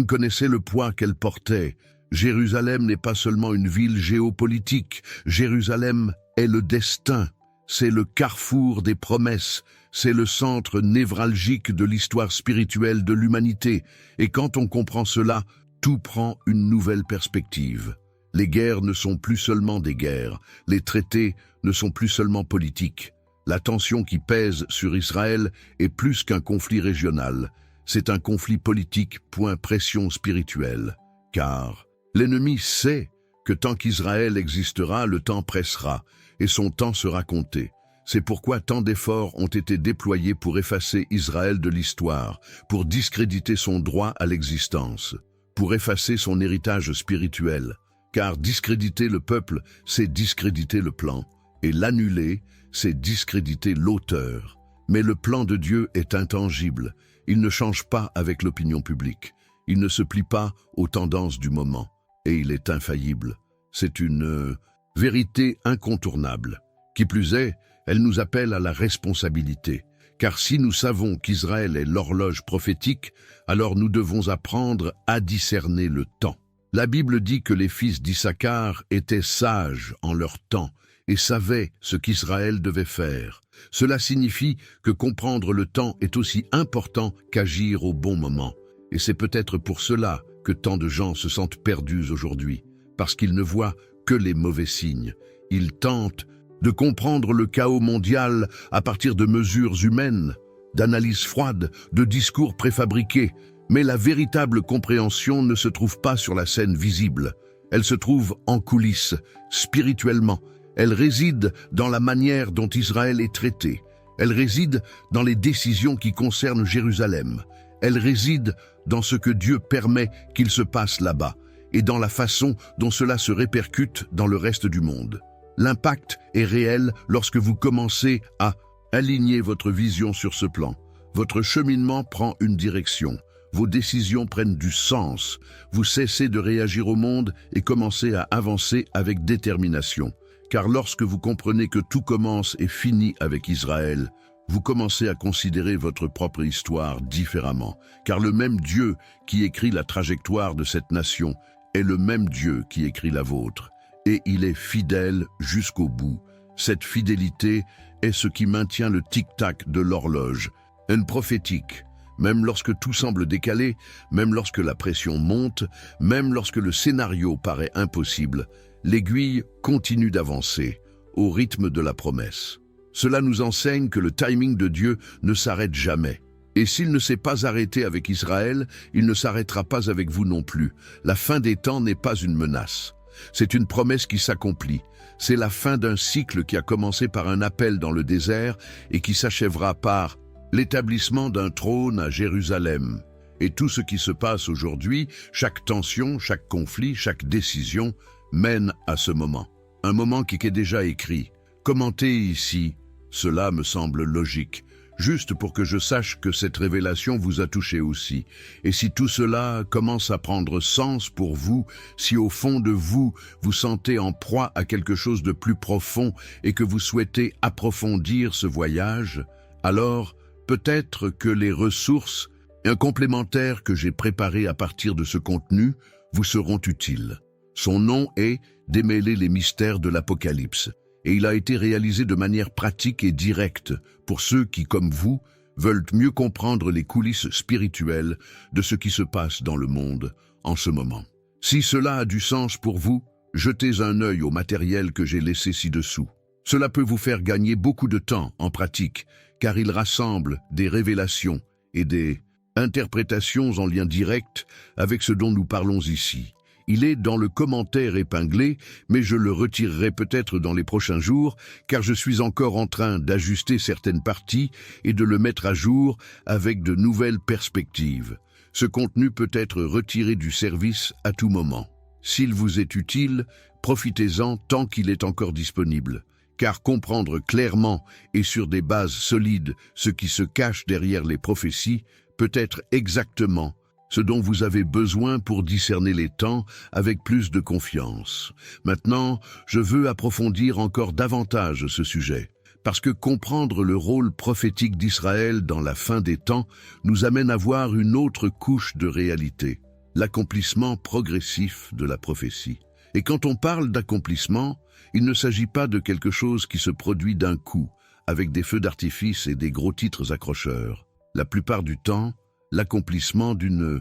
connaissait le poids qu'elle portait. Jérusalem n'est pas seulement une ville géopolitique, Jérusalem est le destin. c'est le carrefour des promesses, c'est le centre névralgique de l'histoire spirituelle de l'humanité. Et quand on comprend cela, tout prend une nouvelle perspective. Les guerres ne sont plus seulement des guerres, les traités ne sont plus seulement politiques. La tension qui pèse sur Israël est plus qu'un conflit régional, c'est un conflit politique, point pression spirituelle. Car l'ennemi sait que tant qu'Israël existera, le temps pressera, et son temps sera compté. C'est pourquoi tant d'efforts ont été déployés pour effacer Israël de l'histoire, pour discréditer son droit à l'existence, pour effacer son héritage spirituel. Car discréditer le peuple, c'est discréditer le plan, et l'annuler, c'est discréditer l'auteur. Mais le plan de Dieu est intangible, il ne change pas avec l'opinion publique, il ne se plie pas aux tendances du moment, et il est infaillible. C'est une vérité incontournable. Qui plus est, elle nous appelle à la responsabilité, car si nous savons qu'Israël est l'horloge prophétique, alors nous devons apprendre à discerner le temps. La Bible dit que les fils d'Issachar étaient sages en leur temps et savaient ce qu'Israël devait faire. Cela signifie que comprendre le temps est aussi important qu'agir au bon moment. Et c'est peut-être pour cela que tant de gens se sentent perdus aujourd'hui, parce qu'ils ne voient que les mauvais signes. Ils tentent de comprendre le chaos mondial à partir de mesures humaines, d'analyses froides, de discours préfabriqués. Mais la véritable compréhension ne se trouve pas sur la scène visible. Elle se trouve en coulisses, spirituellement. Elle réside dans la manière dont Israël est traité. Elle réside dans les décisions qui concernent Jérusalem. Elle réside dans ce que Dieu permet qu'il se passe là-bas et dans la façon dont cela se répercute dans le reste du monde. L'impact est réel lorsque vous commencez à aligner votre vision sur ce plan. Votre cheminement prend une direction. Vos décisions prennent du sens. Vous cessez de réagir au monde et commencez à avancer avec détermination. Car lorsque vous comprenez que tout commence et finit avec Israël, vous commencez à considérer votre propre histoire différemment. Car le même Dieu qui écrit la trajectoire de cette nation est le même Dieu qui écrit la vôtre. Et il est fidèle jusqu'au bout. Cette fidélité est ce qui maintient le tic-tac de l'horloge. Un prophétique. Même lorsque tout semble décalé, même lorsque la pression monte, même lorsque le scénario paraît impossible, l'aiguille continue d'avancer, au rythme de la promesse. Cela nous enseigne que le timing de Dieu ne s'arrête jamais. Et s'il ne s'est pas arrêté avec Israël, il ne s'arrêtera pas avec vous non plus. La fin des temps n'est pas une menace. C'est une promesse qui s'accomplit. C'est la fin d'un cycle qui a commencé par un appel dans le désert et qui s'achèvera par l'établissement d'un trône à Jérusalem. Et tout ce qui se passe aujourd'hui, chaque tension, chaque conflit, chaque décision, mène à ce moment. Un moment qui est déjà écrit, commenté ici. Cela me semble logique, juste pour que je sache que cette révélation vous a touché aussi. Et si tout cela commence à prendre sens pour vous, si au fond de vous, vous sentez en proie à quelque chose de plus profond et que vous souhaitez approfondir ce voyage, alors peut-être que les ressources, un complémentaire que j'ai préparé à partir de ce contenu, vous seront utiles. Son nom est « Démêler les mystères de l'Apocalypse » et il a été réalisé de manière pratique et directe pour ceux qui, comme vous, veulent mieux comprendre les coulisses spirituelles de ce qui se passe dans le monde en ce moment. Si cela a du sens pour vous, jetez un œil au matériel que j'ai laissé ci-dessous. Cela peut vous faire gagner beaucoup de temps en pratique, car il rassemble des révélations et des interprétations en lien direct avec ce dont nous parlons ici. Il est dans le commentaire épinglé, mais je le retirerai peut-être dans les prochains jours, car je suis encore en train d'ajuster certaines parties et de le mettre à jour avec de nouvelles perspectives. Ce contenu peut être retiré du service à tout moment. S'il vous est utile, profitez-en tant qu'il est encore disponible. Car comprendre clairement et sur des bases solides ce qui se cache derrière les prophéties peut être exactement ce dont vous avez besoin pour discerner les temps avec plus de confiance. Maintenant, je veux approfondir encore davantage ce sujet, parce que comprendre le rôle prophétique d'Israël dans la fin des temps nous amène à voir une autre couche de réalité, l'accomplissement progressif de la prophétie. Et quand on parle d'accomplissement, il ne s'agit pas de quelque chose qui se produit d'un coup, avec des feux d'artifice et des gros titres accrocheurs. La plupart du temps, l'accomplissement d'une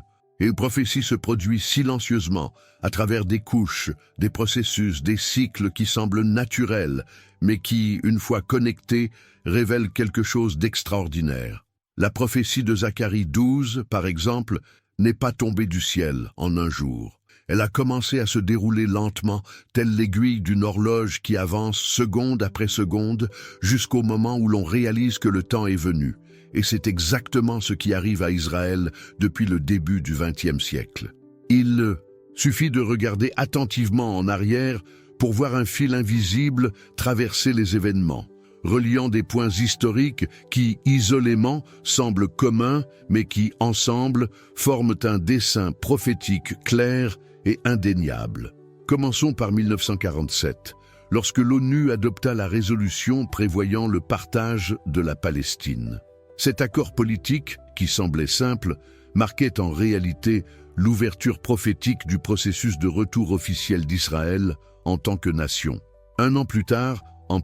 prophétie se produit silencieusement, à travers des couches, des processus, des cycles qui semblent naturels, mais qui, une fois connectés, révèlent quelque chose d'extraordinaire. La prophétie de Zacharie 12, par exemple, n'est pas tombée du ciel en un jour. Elle a commencé à se dérouler lentement, telle l'aiguille d'une horloge qui avance seconde après seconde, jusqu'au moment où l'on réalise que le temps est venu. Et c'est exactement ce qui arrive à Israël depuis le début du XXe siècle. Il suffit de regarder attentivement en arrière pour voir un fil invisible traverser les événements, reliant des points historiques qui, isolément, semblent communs, mais qui, ensemble, forment un dessin prophétique clair et indéniable. Commençons par 1947, lorsque l'ONU adopta la résolution prévoyant le partage de la Palestine. Cet accord politique, qui semblait simple, marquait en réalité l'ouverture prophétique du processus de retour officiel d'Israël en tant que nation. Un an plus tard, en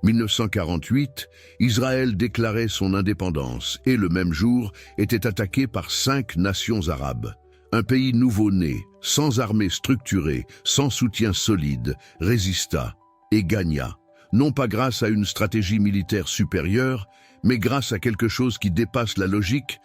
1948, Israël déclarait son indépendance et le même jour était attaqué par 5 nations arabes. Un pays nouveau-né, sans armée structurée, sans soutien solide, résista et gagna, non pas grâce à une stratégie militaire supérieure, mais grâce à quelque chose qui dépasse la logique.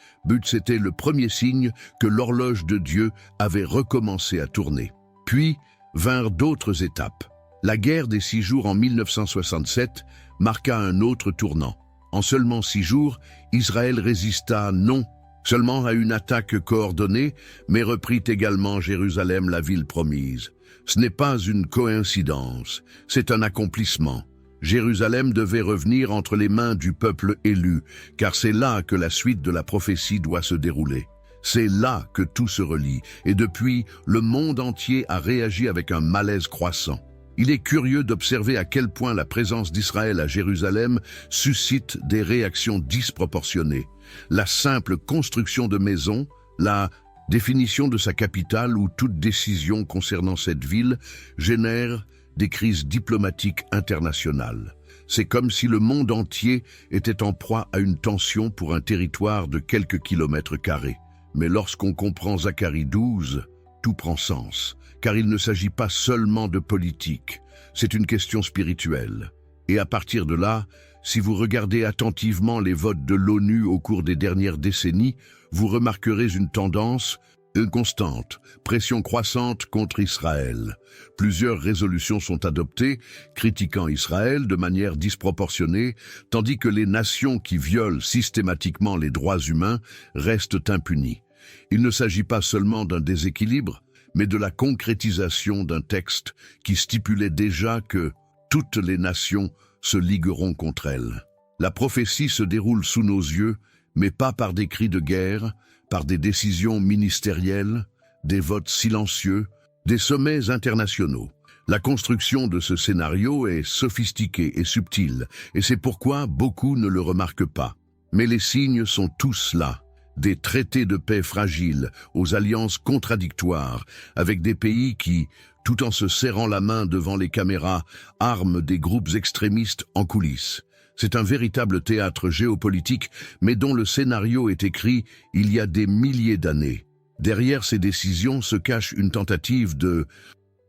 C'était le premier signe que l'horloge de Dieu avait recommencé à tourner. Puis vinrent d'autres étapes. La guerre des 6 jours en 1967 marqua un autre tournant. En seulement 6 jours, Israël résista non seulement à une attaque coordonnée, mais reprit également Jérusalem, la ville promise. Ce n'est pas une coïncidence, c'est un accomplissement. Jérusalem devait revenir entre les mains du peuple élu, car c'est là que la suite de la prophétie doit se dérouler. C'est là que tout se relie, et depuis, le monde entier a réagi avec un malaise croissant. Il est curieux d'observer à quel point la présence d'Israël à Jérusalem suscite des réactions disproportionnées. La simple construction de maisons, la définition de sa capitale ou toute décision concernant cette ville génère des crises diplomatiques internationales. C'est comme si le monde entier était en proie à une tension pour un territoire de quelques kilomètres carrés. Mais lorsqu'on comprend Zacharie 12, tout prend sens, car il ne s'agit pas seulement de politique, c'est une question spirituelle. Et à partir de là, si vous regardez attentivement les votes de l'ONU au cours des dernières décennies, vous remarquerez une tendance, une constante, pression croissante contre Israël. Plusieurs résolutions sont adoptées, critiquant Israël de manière disproportionnée, tandis que les nations qui violent systématiquement les droits humains restent impunies. Il ne s'agit pas seulement d'un déséquilibre, mais de la concrétisation d'un texte qui stipulait déjà que toutes les nations se ligueront contre elle. La prophétie se déroule sous nos yeux, mais pas par des cris de guerre, par des décisions ministérielles, des votes silencieux, des sommets internationaux. La construction de ce scénario est sophistiquée et subtile, et c'est pourquoi beaucoup ne le remarquent pas. Mais les signes sont tous là. Des traités de paix fragiles aux alliances contradictoires, avec des pays qui, tout en se serrant la main devant les caméras, arment des groupes extrémistes en coulisses. C'est un véritable théâtre géopolitique, mais dont le scénario est écrit il y a des milliers d'années. Derrière ces décisions se cache une tentative de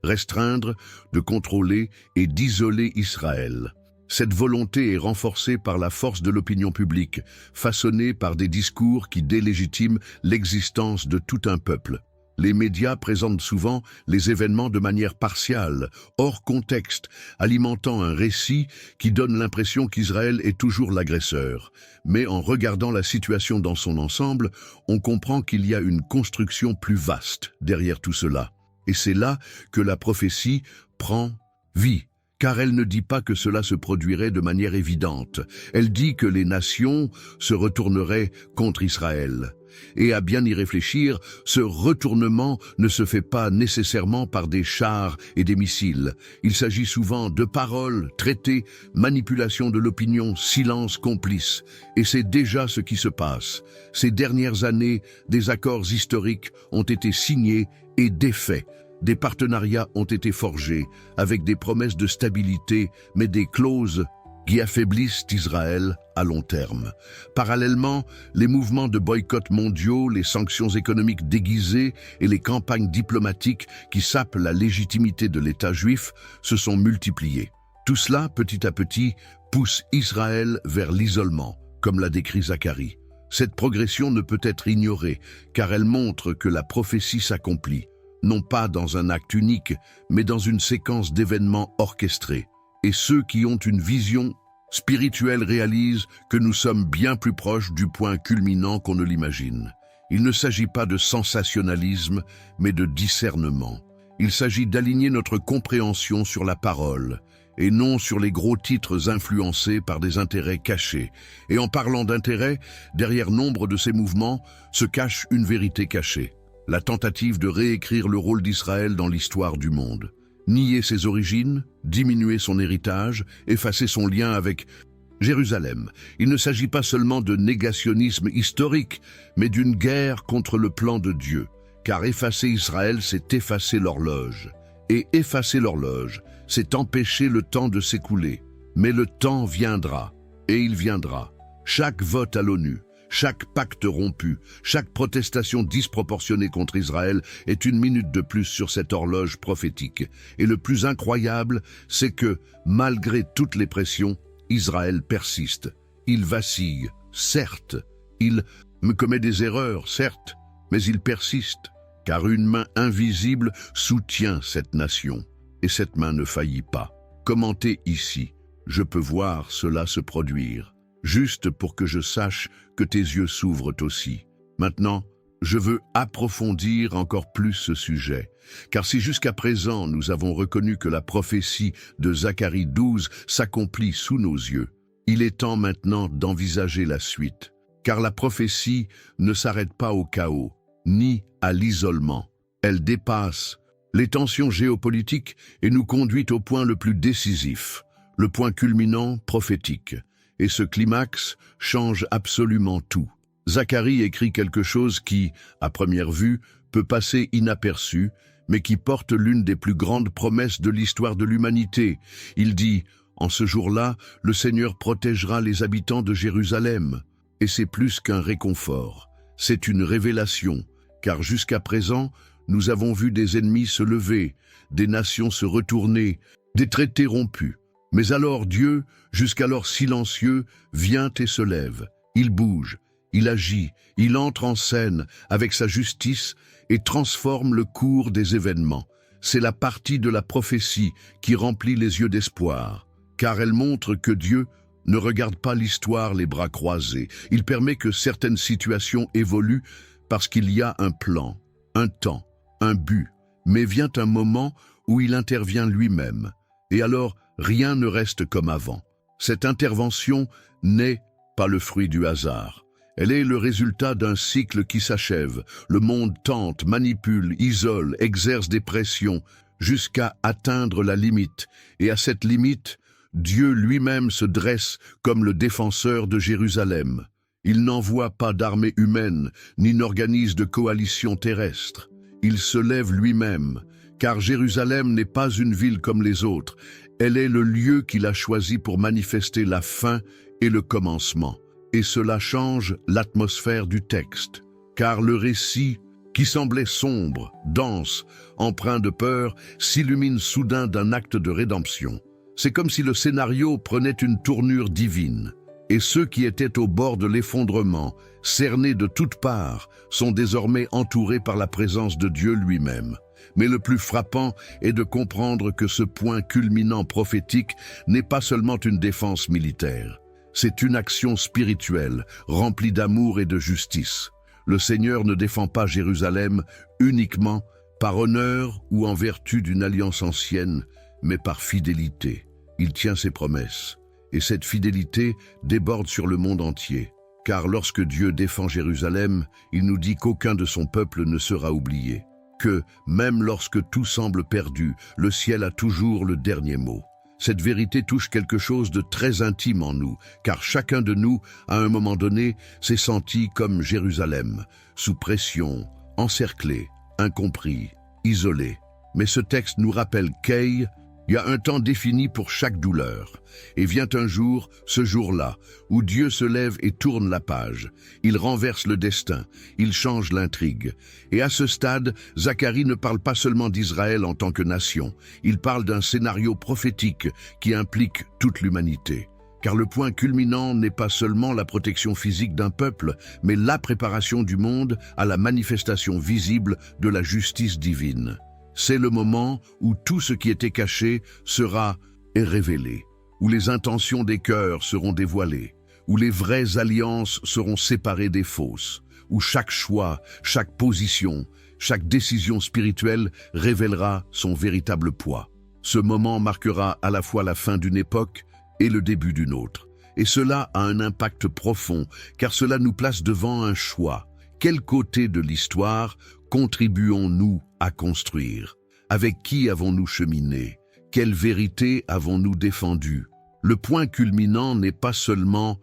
restreindre, de contrôler et d'isoler Israël. Cette volonté est renforcée par la force de l'opinion publique, façonnée par des discours qui délégitiment l'existence de tout un peuple. Les médias présentent souvent les événements de manière partiale, hors contexte, alimentant un récit qui donne l'impression qu'Israël est toujours l'agresseur. Mais en regardant la situation dans son ensemble, on comprend qu'il y a une construction plus vaste derrière tout cela. Et c'est là que la prophétie prend vie. Car elle ne dit pas que cela se produirait de manière évidente. Elle dit que les nations se retourneraient contre Israël. Et à bien y réfléchir, ce retournement ne se fait pas nécessairement par des chars et des missiles. Il s'agit souvent de paroles, traités, manipulation de l'opinion, silence complice. Et c'est déjà ce qui se passe. Ces dernières années, des accords historiques ont été signés et défaits. Des partenariats ont été forgés avec des promesses de stabilité, mais des clauses qui affaiblissent Israël à long terme. Parallèlement, les mouvements de boycott mondiaux, les sanctions économiques déguisées et les campagnes diplomatiques qui sapent la légitimité de l'État juif se sont multipliés. Tout cela, petit à petit, pousse Israël vers l'isolement, comme l'a décrit Zacharie. Cette progression ne peut être ignorée, car elle montre que la prophétie s'accomplit, non pas dans un acte unique, mais dans une séquence d'événements orchestrés. Et ceux qui ont une vision spirituelle réalisent que nous sommes bien plus proches du point culminant qu'on ne l'imagine. Il ne s'agit pas de sensationnalisme, mais de discernement. Il s'agit d'aligner notre compréhension sur la parole, et non sur les gros titres influencés par des intérêts cachés. Et en parlant d'intérêts, derrière nombre de ces mouvements se cache une vérité cachée, la tentative de réécrire le rôle d'Israël dans l'histoire du monde. Nier ses origines, diminuer son héritage, effacer son lien avec Jérusalem. Il ne s'agit pas seulement de négationnisme historique, mais d'une guerre contre le plan de Dieu. Car effacer Israël, c'est effacer l'horloge. Et effacer l'horloge, c'est empêcher le temps de s'écouler. Mais le temps viendra, et il viendra. Chaque vote à l'ONU, chaque pacte rompu, chaque protestation disproportionnée contre Israël est une minute de plus sur cette horloge prophétique. Et le plus incroyable, c'est que, malgré toutes les pressions, Israël persiste. Il vacille, certes. Il me commet des erreurs, certes, mais il persiste, car une main invisible soutient cette nation. Et cette main ne faillit pas. Commentez ici, je peux voir cela se produire. Juste pour que je sache que tes yeux s'ouvrent aussi. Maintenant, je veux approfondir encore plus ce sujet, car si jusqu'à présent nous avons reconnu que la prophétie de Zacharie 12 s'accomplit sous nos yeux, il est temps maintenant d'envisager la suite, car la prophétie ne s'arrête pas au chaos, ni à l'isolement. Elle dépasse les tensions géopolitiques et nous conduit au point le plus décisif, le point culminant prophétique. Et ce climax change absolument tout. Zacharie écrit quelque chose qui, à première vue, peut passer inaperçu, mais qui porte l'une des plus grandes promesses de l'histoire de l'humanité. Il dit « En ce jour-là, le Seigneur protégera les habitants de Jérusalem. » Et c'est plus qu'un réconfort. C'est une révélation, car jusqu'à présent, nous avons vu des ennemis se lever, des nations se retourner, des traités rompus. Mais alors Dieu, jusqu'alors silencieux, vient et se lève. Il bouge, il agit, il entre en scène avec sa justice et transforme le cours des événements. C'est la partie de la prophétie qui remplit les yeux d'espoir, car elle montre que Dieu ne regarde pas l'histoire les bras croisés. Il permet que certaines situations évoluent parce qu'il y a un plan, un temps, un but. Mais vient un moment où il intervient lui-même. Et alors, rien ne reste comme avant. Cette intervention n'est pas le fruit du hasard. Elle est le résultat d'un cycle qui s'achève. Le monde tente, manipule, isole, exerce des pressions jusqu'à atteindre la limite. Et à cette limite, Dieu lui-même se dresse comme le défenseur de Jérusalem. Il n'envoie pas d'armée humaine, ni n'organise de coalition terrestre. Il se lève lui-même, car Jérusalem n'est pas une ville comme les autres. Elle est le lieu qu'il a choisi pour manifester la fin et le commencement. Et cela change l'atmosphère du texte, car le récit, qui semblait sombre, dense, empreint de peur, s'illumine soudain d'un acte de rédemption. C'est comme si le scénario prenait une tournure divine. Et ceux qui étaient au bord de l'effondrement, cernés de toutes parts, sont désormais entourés par la présence de Dieu lui-même. Mais le plus frappant est de comprendre que ce point culminant prophétique n'est pas seulement une défense militaire. C'est une action spirituelle, remplie d'amour et de justice. Le Seigneur ne défend pas Jérusalem uniquement par honneur ou en vertu d'une alliance ancienne, mais par fidélité. Il tient ses promesses. Et cette fidélité déborde sur le monde entier. Car lorsque Dieu défend Jérusalem, il nous dit qu'aucun de son peuple ne sera oublié. Que, même lorsque tout semble perdu, le ciel a toujours le dernier mot. Cette vérité touche quelque chose de très intime en nous, car chacun de nous, à un moment donné, s'est senti comme Jérusalem, sous pression, encerclé, incompris, isolé. Mais ce texte nous rappelle qu'il y a un temps défini pour chaque douleur. Et vient un jour, ce jour-là, où Dieu se lève et tourne la page. Il renverse le destin, il change l'intrigue. Et à ce stade, Zacharie ne parle pas seulement d'Israël en tant que nation. Il parle d'un scénario prophétique qui implique toute l'humanité. Car le point culminant n'est pas seulement la protection physique d'un peuple, mais la préparation du monde à la manifestation visible de la justice divine. C'est le moment où tout ce qui était caché sera révélé, où les intentions des cœurs seront dévoilées, où les vraies alliances seront séparées des fausses, où chaque choix, chaque position, chaque décision spirituelle révélera son véritable poids. Ce moment marquera à la fois la fin d'une époque et le début d'une autre. Et cela a un impact profond, car cela nous place devant un choix. Quel côté de l'histoire contribuons-nous à construire? Avec qui avons-nous cheminé? Quelle vérité avons-nous défendue? Le point culminant n'est pas seulement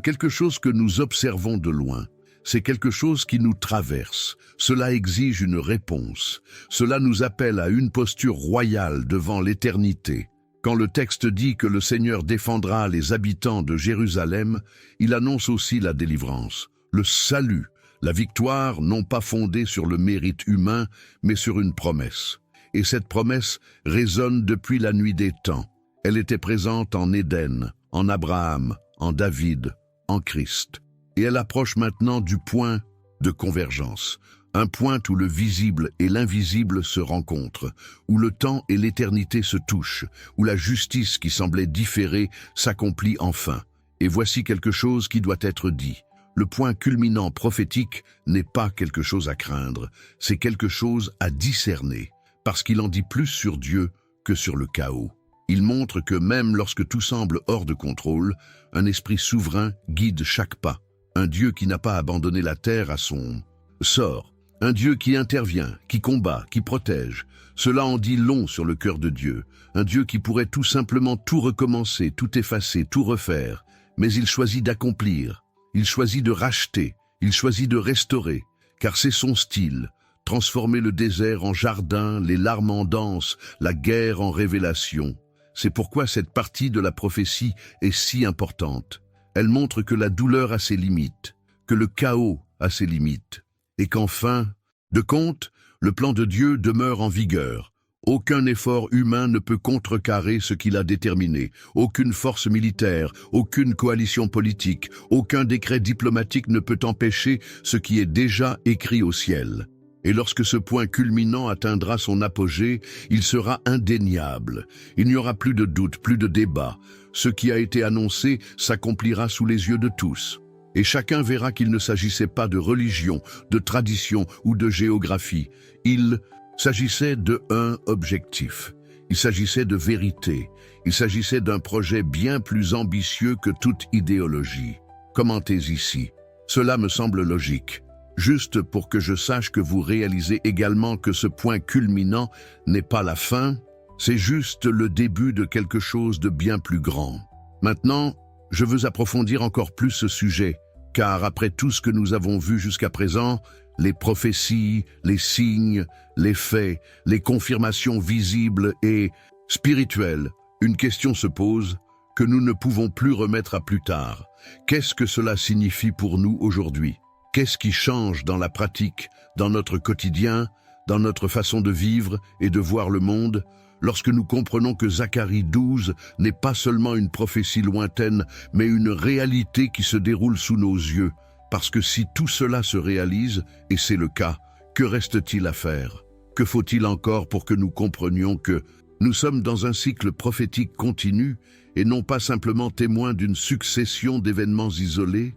quelque chose que nous observons de loin. C'est quelque chose qui nous traverse. Cela exige une réponse. Cela nous appelle à une posture royale devant l'éternité. Quand le texte dit que le Seigneur défendra les habitants de Jérusalem, il annonce aussi la délivrance, le salut, la victoire non pas fondée sur le mérite humain, mais sur une promesse. Et cette promesse résonne depuis la nuit des temps. Elle était présente en Éden, en Abraham, en David, en Christ. Et elle approche maintenant du point de convergence. Un point où le visible et l'invisible se rencontrent, où le temps et l'éternité se touchent, où la justice qui semblait différer s'accomplit enfin. Et voici quelque chose qui doit être dit. Le point culminant prophétique n'est pas quelque chose à craindre, c'est quelque chose à discerner, parce qu'il en dit plus sur Dieu que sur le chaos. Il montre que même lorsque tout semble hors de contrôle, un esprit souverain guide chaque pas, un Dieu qui n'a pas abandonné la terre à son sort. Un Dieu qui intervient, qui combat, qui protège. Cela en dit long sur le cœur de Dieu. Un Dieu qui pourrait tout simplement tout recommencer, tout effacer, tout refaire. Mais il choisit d'accomplir. Il choisit de racheter. Il choisit de restaurer. Car c'est son style. Transformer le désert en jardin, les larmes en danse, la guerre en révélation. C'est pourquoi cette partie de la prophétie est si importante. Elle montre que la douleur a ses limites, que le chaos a ses limites. Et qu'en fin de compte, le plan de Dieu demeure en vigueur. Aucun effort humain ne peut contrecarrer ce qu'il a déterminé. Aucune force militaire, aucune coalition politique, aucun décret diplomatique ne peut empêcher ce qui est déjà écrit au ciel. Et lorsque ce point culminant atteindra son apogée, il sera indéniable. Il n'y aura plus de doute, plus de débat. Ce qui a été annoncé s'accomplira sous les yeux de tous. Et chacun verra qu'il ne s'agissait pas de religion, de tradition ou de géographie. Il s'agissait d'un objectif. Il s'agissait de vérité. Il s'agissait d'un projet bien plus ambitieux que toute idéologie. Commentez ici. Cela me semble logique. Juste pour que je sache que vous réalisez également que ce point culminant n'est pas la fin, c'est juste le début de quelque chose de bien plus grand. Maintenant, je veux approfondir encore plus ce sujet, car après tout ce que nous avons vu jusqu'à présent, les prophéties, les signes, les faits, les confirmations visibles et spirituelles, une question se pose que nous ne pouvons plus remettre à plus tard. Qu'est-ce que cela signifie pour nous aujourd'hui? Qu'est-ce qui change dans la pratique, dans notre quotidien, dans notre façon de vivre et de voir le monde, lorsque nous comprenons que Zacharie 12 n'est pas seulement une prophétie lointaine, mais une réalité qui se déroule sous nos yeux? Parce que si tout cela se réalise, et c'est le cas, que reste-t-il à faire? Que faut-il encore pour que nous comprenions que nous sommes dans un cycle prophétique continu et non pas simplement témoins d'une succession d'événements isolés?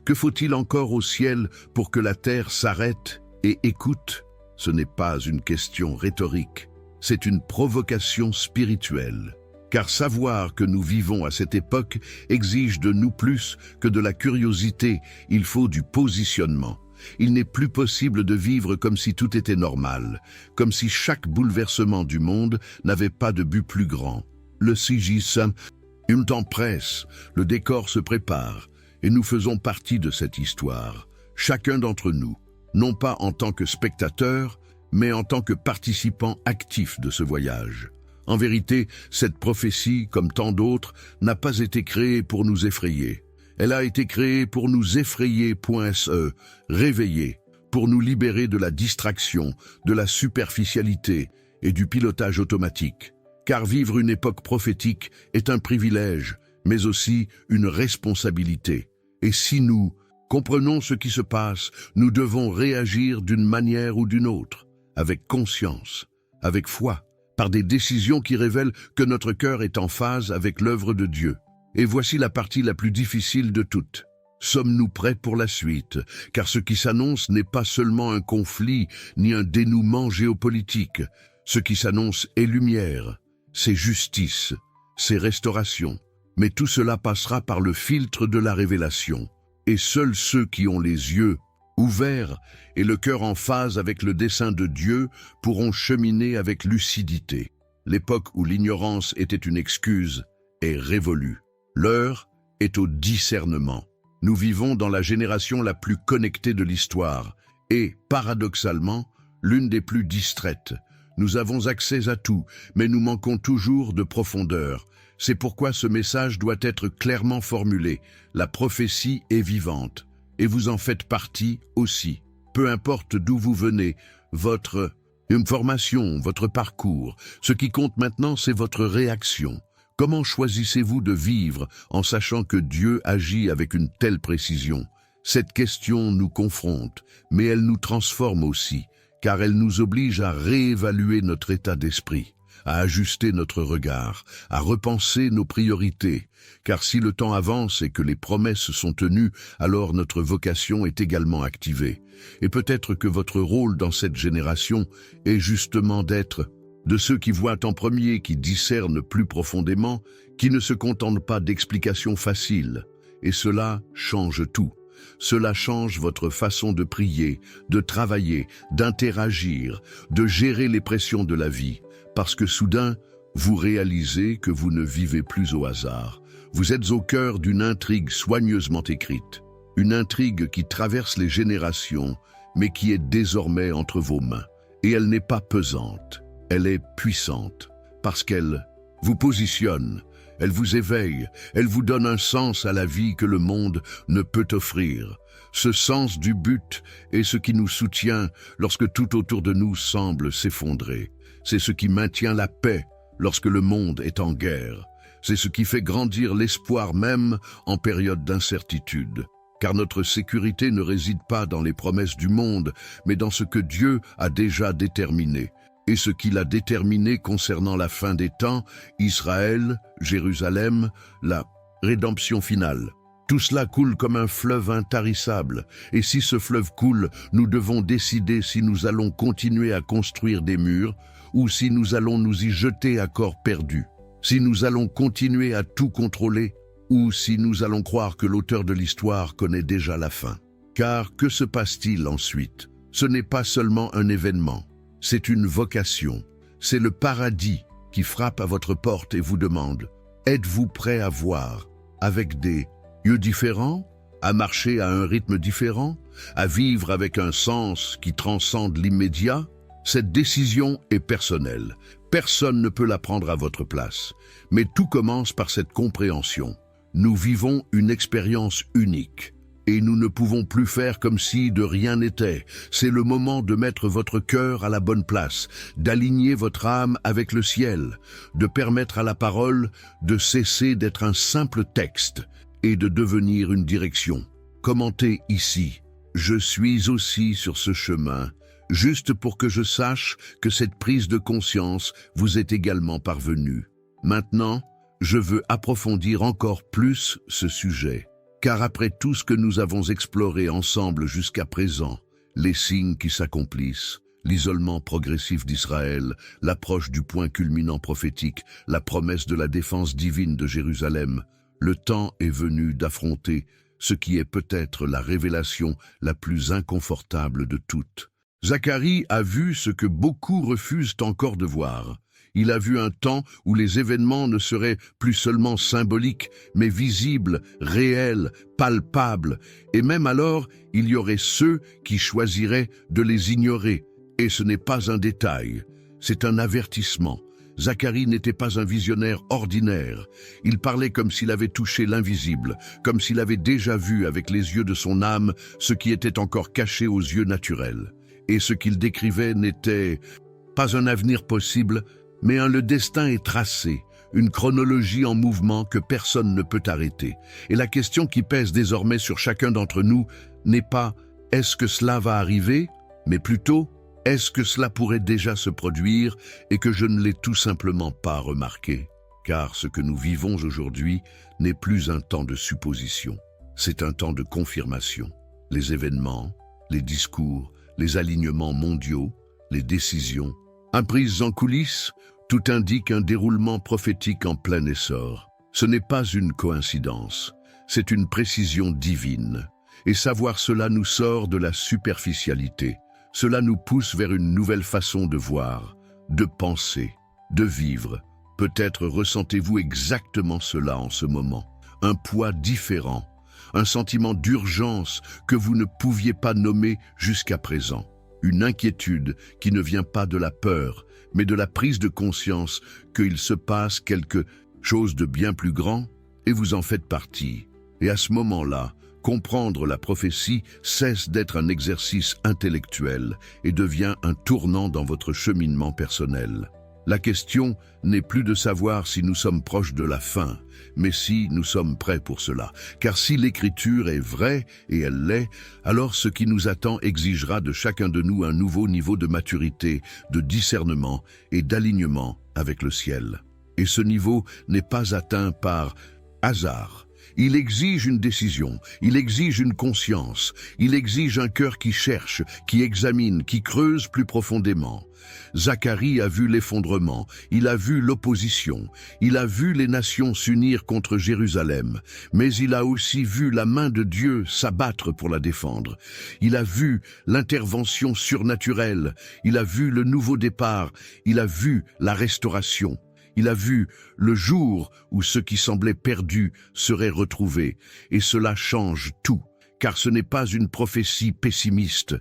Que faut-il encore au ciel pour que la terre s'arrête et écoute? Ce n'est pas une question rhétorique, c'est une provocation spirituelle. Car savoir que nous vivons à cette époque exige de nous plus que de la curiosité, il faut du positionnement. Il n'est plus possible de vivre comme si tout était normal, comme si chaque bouleversement du monde n'avait pas de but plus grand. Le sigisme, une temps presse, le décor se prépare, et nous faisons partie de cette histoire, chacun d'entre nous, non pas en tant que spectateurs, mais en tant que participant actif de ce voyage. En vérité, cette prophétie, comme tant d'autres, n'a pas été créée pour nous effrayer. Elle a été créée pour nous effrayer, réveiller, pour nous libérer de la distraction, de la superficialité et du pilotage automatique. Car vivre une époque prophétique est un privilège, mais aussi une responsabilité. Et si nous comprenons ce qui se passe, nous devons réagir d'une manière ou d'une autre, avec conscience, avec foi, par des décisions qui révèlent que notre cœur est en phase avec l'œuvre de Dieu. Et voici la partie la plus difficile de toutes. Sommes-nous prêts pour la suite? Car ce qui s'annonce n'est pas seulement un conflit, ni un dénouement géopolitique. Ce qui s'annonce est lumière, c'est justice, c'est restauration. Mais tout cela passera par le filtre de la révélation. Et seuls ceux qui ont les yeux ouverts et le cœur en phase avec le dessein de Dieu pourront cheminer avec lucidité. L'époque où l'ignorance était une excuse est révolue. L'heure est au discernement. Nous vivons dans la génération la plus connectée de l'histoire et, paradoxalement, l'une des plus distraites. Nous avons accès à tout, mais nous manquons toujours de profondeur. C'est pourquoi ce message doit être clairement formulé. La prophétie est vivante. Et vous en faites partie aussi. Peu importe d'où vous venez, votre formation, votre parcours, ce qui compte maintenant, c'est votre réaction. Comment choisissez-vous de vivre en sachant que Dieu agit avec une telle précision? Cette question nous confronte, mais elle nous transforme aussi, car elle nous oblige à réévaluer notre état d'esprit, à ajuster notre regard, à repenser nos priorités. Car si le temps avance et que les promesses sont tenues, alors notre vocation est également activée. Et peut-être que votre rôle dans cette génération est justement d'être de ceux qui voient en premier, qui discernent plus profondément, qui ne se contentent pas d'explications faciles. Et cela change tout. Cela change votre façon de prier, de travailler, d'interagir, de gérer les pressions de la vie. Parce que soudain, vous réalisez que vous ne vivez plus au hasard. Vous êtes au cœur d'une intrigue soigneusement écrite. Une intrigue qui traverse les générations, mais qui est désormais entre vos mains. Et elle n'est pas pesante. Elle est puissante, parce qu'elle vous positionne, elle vous éveille, elle vous donne un sens à la vie que le monde ne peut offrir. Ce sens du but est ce qui nous soutient lorsque tout autour de nous semble s'effondrer. C'est ce qui maintient la paix lorsque le monde est en guerre. C'est ce qui fait grandir l'espoir même en période d'incertitude. Car notre sécurité ne réside pas dans les promesses du monde, mais dans ce que Dieu a déjà déterminé. Et ce qu'il a déterminé concernant la fin des temps, Israël, Jérusalem, la rédemption finale. Tout cela coule comme un fleuve intarissable, et si ce fleuve coule, nous devons décider si nous allons continuer à construire des murs, ou si nous allons nous y jeter à corps perdu, si nous allons continuer à tout contrôler, ou si nous allons croire que l'auteur de l'histoire connaît déjà la fin. Car que se passe-t-il ensuite? Ce n'est pas seulement un événement. C'est une vocation, c'est le paradis qui frappe à votre porte et vous demande « Êtes-vous prêt à voir avec des yeux différents, à marcher à un rythme différent, à vivre avec un sens qui transcende l'immédiat ?» Cette décision est personnelle. Personne ne peut la prendre à votre place. Mais tout commence par cette compréhension. Nous vivons une expérience unique. Et nous ne pouvons plus faire comme si de rien n'était. C'est le moment de mettre votre cœur à la bonne place, d'aligner votre âme avec le ciel, de permettre à la parole de cesser d'être un simple texte et de devenir une direction. Commentez ici. Je suis aussi sur ce chemin, juste pour que je sache que cette prise de conscience vous est également parvenue. Maintenant, je veux approfondir encore plus ce sujet. Car après tout ce que nous avons exploré ensemble jusqu'à présent, les signes qui s'accomplissent, l'isolement progressif d'Israël, l'approche du point culminant prophétique, la promesse de la défense divine de Jérusalem, le temps est venu d'affronter ce qui est peut-être la révélation la plus inconfortable de toutes. Zacharie a vu ce que beaucoup refusent encore de voir. Il a vu un temps où les événements ne seraient plus seulement symboliques, mais visibles, réels, palpables. Et même alors, il y aurait ceux qui choisiraient de les ignorer, Et ce n'est pas un détail, c'est un avertissement. Zacharie n'était pas un visionnaire ordinaire. Il parlait comme s'il avait touché l'invisible, comme s'il avait déjà vu avec les yeux de son âme ce qui était encore caché aux yeux naturels. Et ce qu'il décrivait n'était pas un avenir possible, mais le destin est tracé, une chronologie en mouvement que personne ne peut arrêter. Et la question qui pèse désormais sur chacun d'entre nous n'est pas « est-ce que cela va arriver ?», mais plutôt « est-ce que cela pourrait déjà se produire et que je ne l'ai tout simplement pas remarqué ?» Car ce que nous vivons aujourd'hui n'est plus un temps de supposition, c'est un temps de confirmation. Les événements, les discours, les alignements mondiaux, les décisions, imprises en coulisses, tout indique un déroulement prophétique en plein essor. Ce n'est pas une coïncidence, c'est une précision divine. Et savoir cela nous sort de la superficialité. Cela nous pousse vers une nouvelle façon de voir, de penser, de vivre. Peut-être ressentez-vous exactement cela en ce moment. Un poids différent, un sentiment d'urgence que vous ne pouviez pas nommer jusqu'à présent. Une inquiétude qui ne vient pas de la peur, mais de la prise de conscience qu'il se passe quelque chose de bien plus grand, et vous en faites partie. Et à ce moment-là, comprendre la prophétie cesse d'être un exercice intellectuel et devient un tournant dans votre cheminement personnel. La question n'est plus de savoir si nous sommes proches de la fin, mais si nous sommes prêts pour cela. Car si l'écriture est vraie, et elle l'est, alors ce qui nous attend exigera de chacun de nous un nouveau niveau de maturité, de discernement et d'alignement avec le ciel. Et ce niveau n'est pas atteint par hasard. Il exige une décision, il exige une conscience, il exige un cœur qui cherche, qui examine, qui creuse plus profondément. Zacharie a vu l'effondrement, il a vu l'opposition, il a vu les nations s'unir contre Jérusalem, mais il a aussi vu la main de Dieu s'abattre pour la défendre. Il a vu l'intervention surnaturelle, il a vu le nouveau départ, il a vu la restauration. Il a vu le jour où ce qui semblait perdu serait retrouvé, et cela change tout, car ce n'est pas une prophétie pessimiste.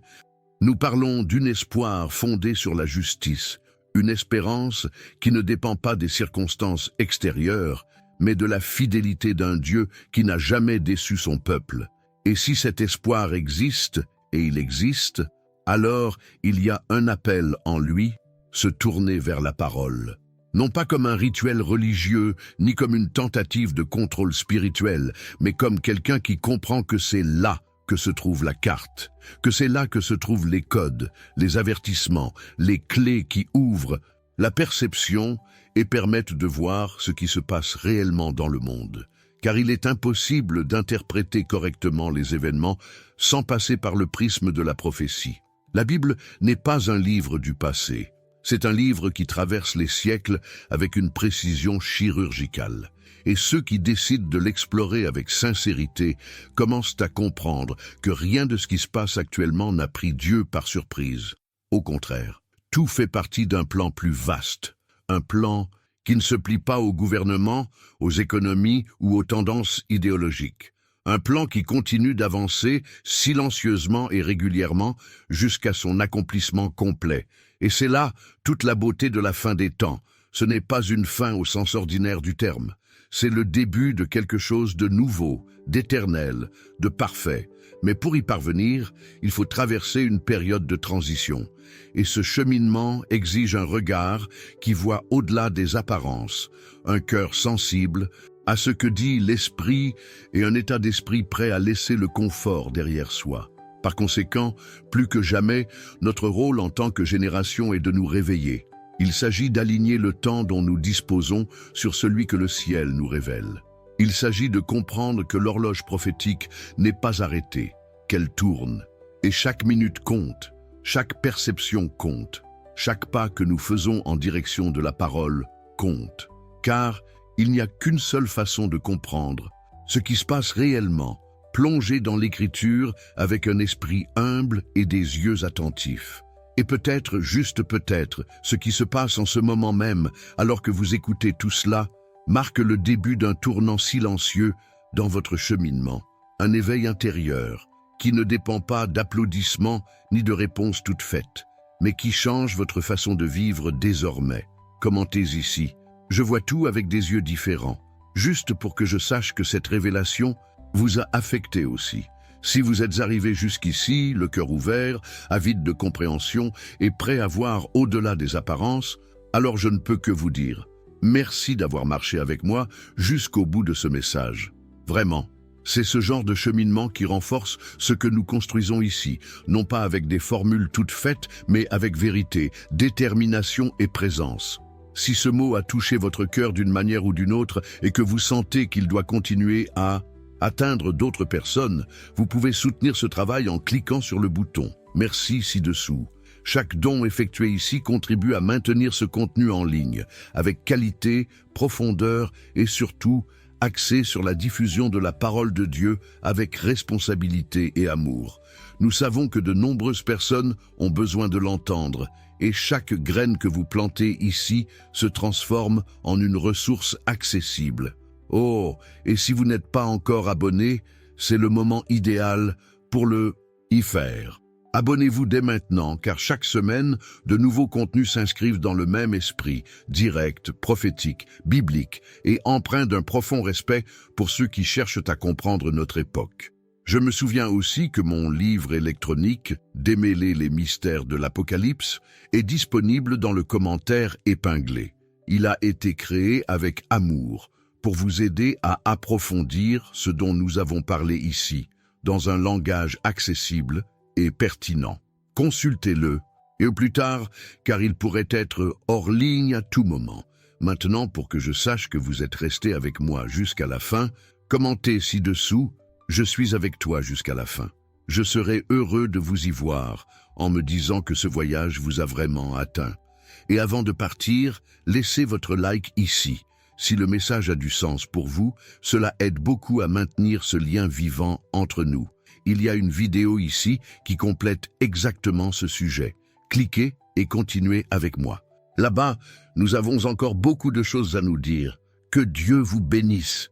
Nous parlons d'un espoir fondé sur la justice, une espérance qui ne dépend pas des circonstances extérieures, mais de la fidélité d'un Dieu qui n'a jamais déçu son peuple. Et si cet espoir existe, et il existe, alors il y a un appel en lui, se tourner vers la parole. Non pas comme un rituel religieux, ni comme une tentative de contrôle spirituel, mais comme quelqu'un qui comprend que c'est là que se trouve la carte, que c'est là que se trouvent les codes, les avertissements, les clés qui ouvrent la perception et permettent de voir ce qui se passe réellement dans le monde. Car il est impossible d'interpréter correctement les événements sans passer par le prisme de la prophétie. La Bible n'est pas un livre du passé. C'est un livre qui traverse les siècles avec une précision chirurgicale. Et ceux qui décident de l'explorer avec sincérité commencent à comprendre que rien de ce qui se passe actuellement n'a pris Dieu par surprise. Au contraire, tout fait partie d'un plan plus vaste, un plan qui ne se plie pas au gouvernement, aux économies ou aux tendances idéologiques. Un plan qui continue d'avancer silencieusement et régulièrement jusqu'à son accomplissement complet. Et c'est là toute la beauté de la fin des temps. Ce n'est pas une fin au sens ordinaire du terme. C'est le début de quelque chose de nouveau, d'éternel, de parfait. Mais pour y parvenir, il faut traverser une période de transition. Et ce cheminement exige un regard qui voit au-delà des apparences, un cœur sensible à ce que dit l'esprit et un état d'esprit prêt à laisser le confort derrière soi. Par conséquent, plus que jamais, notre rôle en tant que génération est de nous réveiller. Il s'agit d'aligner le temps dont nous disposons sur celui que le ciel nous révèle. Il s'agit de comprendre que l'horloge prophétique n'est pas arrêtée, qu'elle tourne. Et chaque minute compte, chaque perception compte, chaque pas que nous faisons en direction de la parole compte. Car il n'y a qu'une seule façon de comprendre ce qui se passe réellement, plongé dans l'écriture avec un esprit humble et des yeux attentifs. Et peut-être, juste peut-être, ce qui se passe en ce moment même, alors que vous écoutez tout cela, marque le début d'un tournant silencieux dans votre cheminement, un éveil intérieur qui ne dépend pas d'applaudissements ni de réponses toutes faites, mais qui change votre façon de vivre désormais. Commentez ici. Je vois tout avec des yeux différents, juste pour que je sache que cette révélation vous a affecté aussi. Si vous êtes arrivé jusqu'ici, le cœur ouvert, avide de compréhension et prêt à voir au-delà des apparences, alors je ne peux que vous dire merci d'avoir marché avec moi jusqu'au bout de ce message. Vraiment, c'est ce genre de cheminement qui renforce ce que nous construisons ici, non pas avec des formules toutes faites, mais avec vérité, détermination et présence. Si ce mot a touché votre cœur d'une manière ou d'une autre et que vous sentez qu'il doit continuer à atteindre d'autres personnes, vous pouvez soutenir ce travail en cliquant sur le bouton « Merci » ci-dessous. Chaque don effectué ici contribue à maintenir ce contenu en ligne, avec qualité, profondeur et surtout axé sur la diffusion de la parole de Dieu avec responsabilité et amour. Nous savons que de nombreuses personnes ont besoin de l'entendre et chaque graine que vous plantez ici se transforme en une ressource accessible. Oh, et si vous n'êtes pas encore abonné, c'est le moment idéal pour y faire. Abonnez-vous dès maintenant, car chaque semaine, de nouveaux contenus s'inscrivent dans le même esprit, direct, prophétique, biblique et empreint d'un profond respect pour ceux qui cherchent à comprendre notre époque. Je me souviens aussi que mon livre électronique « Démêler les mystères de l'Apocalypse » est disponible dans le commentaire épinglé. Il a été créé avec amour pour vous aider à approfondir ce dont nous avons parlé ici, dans un langage accessible et pertinent. Consultez-le, et au plus tard, car il pourrait être hors ligne à tout moment. Maintenant, pour que je sache que vous êtes resté avec moi jusqu'à la fin, commentez ci-dessous « Je suis avec toi jusqu'à la fin ». Je serai heureux de vous y voir, en me disant que ce voyage vous a vraiment atteint. Et avant de partir, laissez votre like ici. Si le message a du sens pour vous, cela aide beaucoup à maintenir ce lien vivant entre nous. Il y a une vidéo ici qui complète exactement ce sujet. Cliquez et continuez avec moi. Là-bas, nous avons encore beaucoup de choses à nous dire. Que Dieu vous bénisse.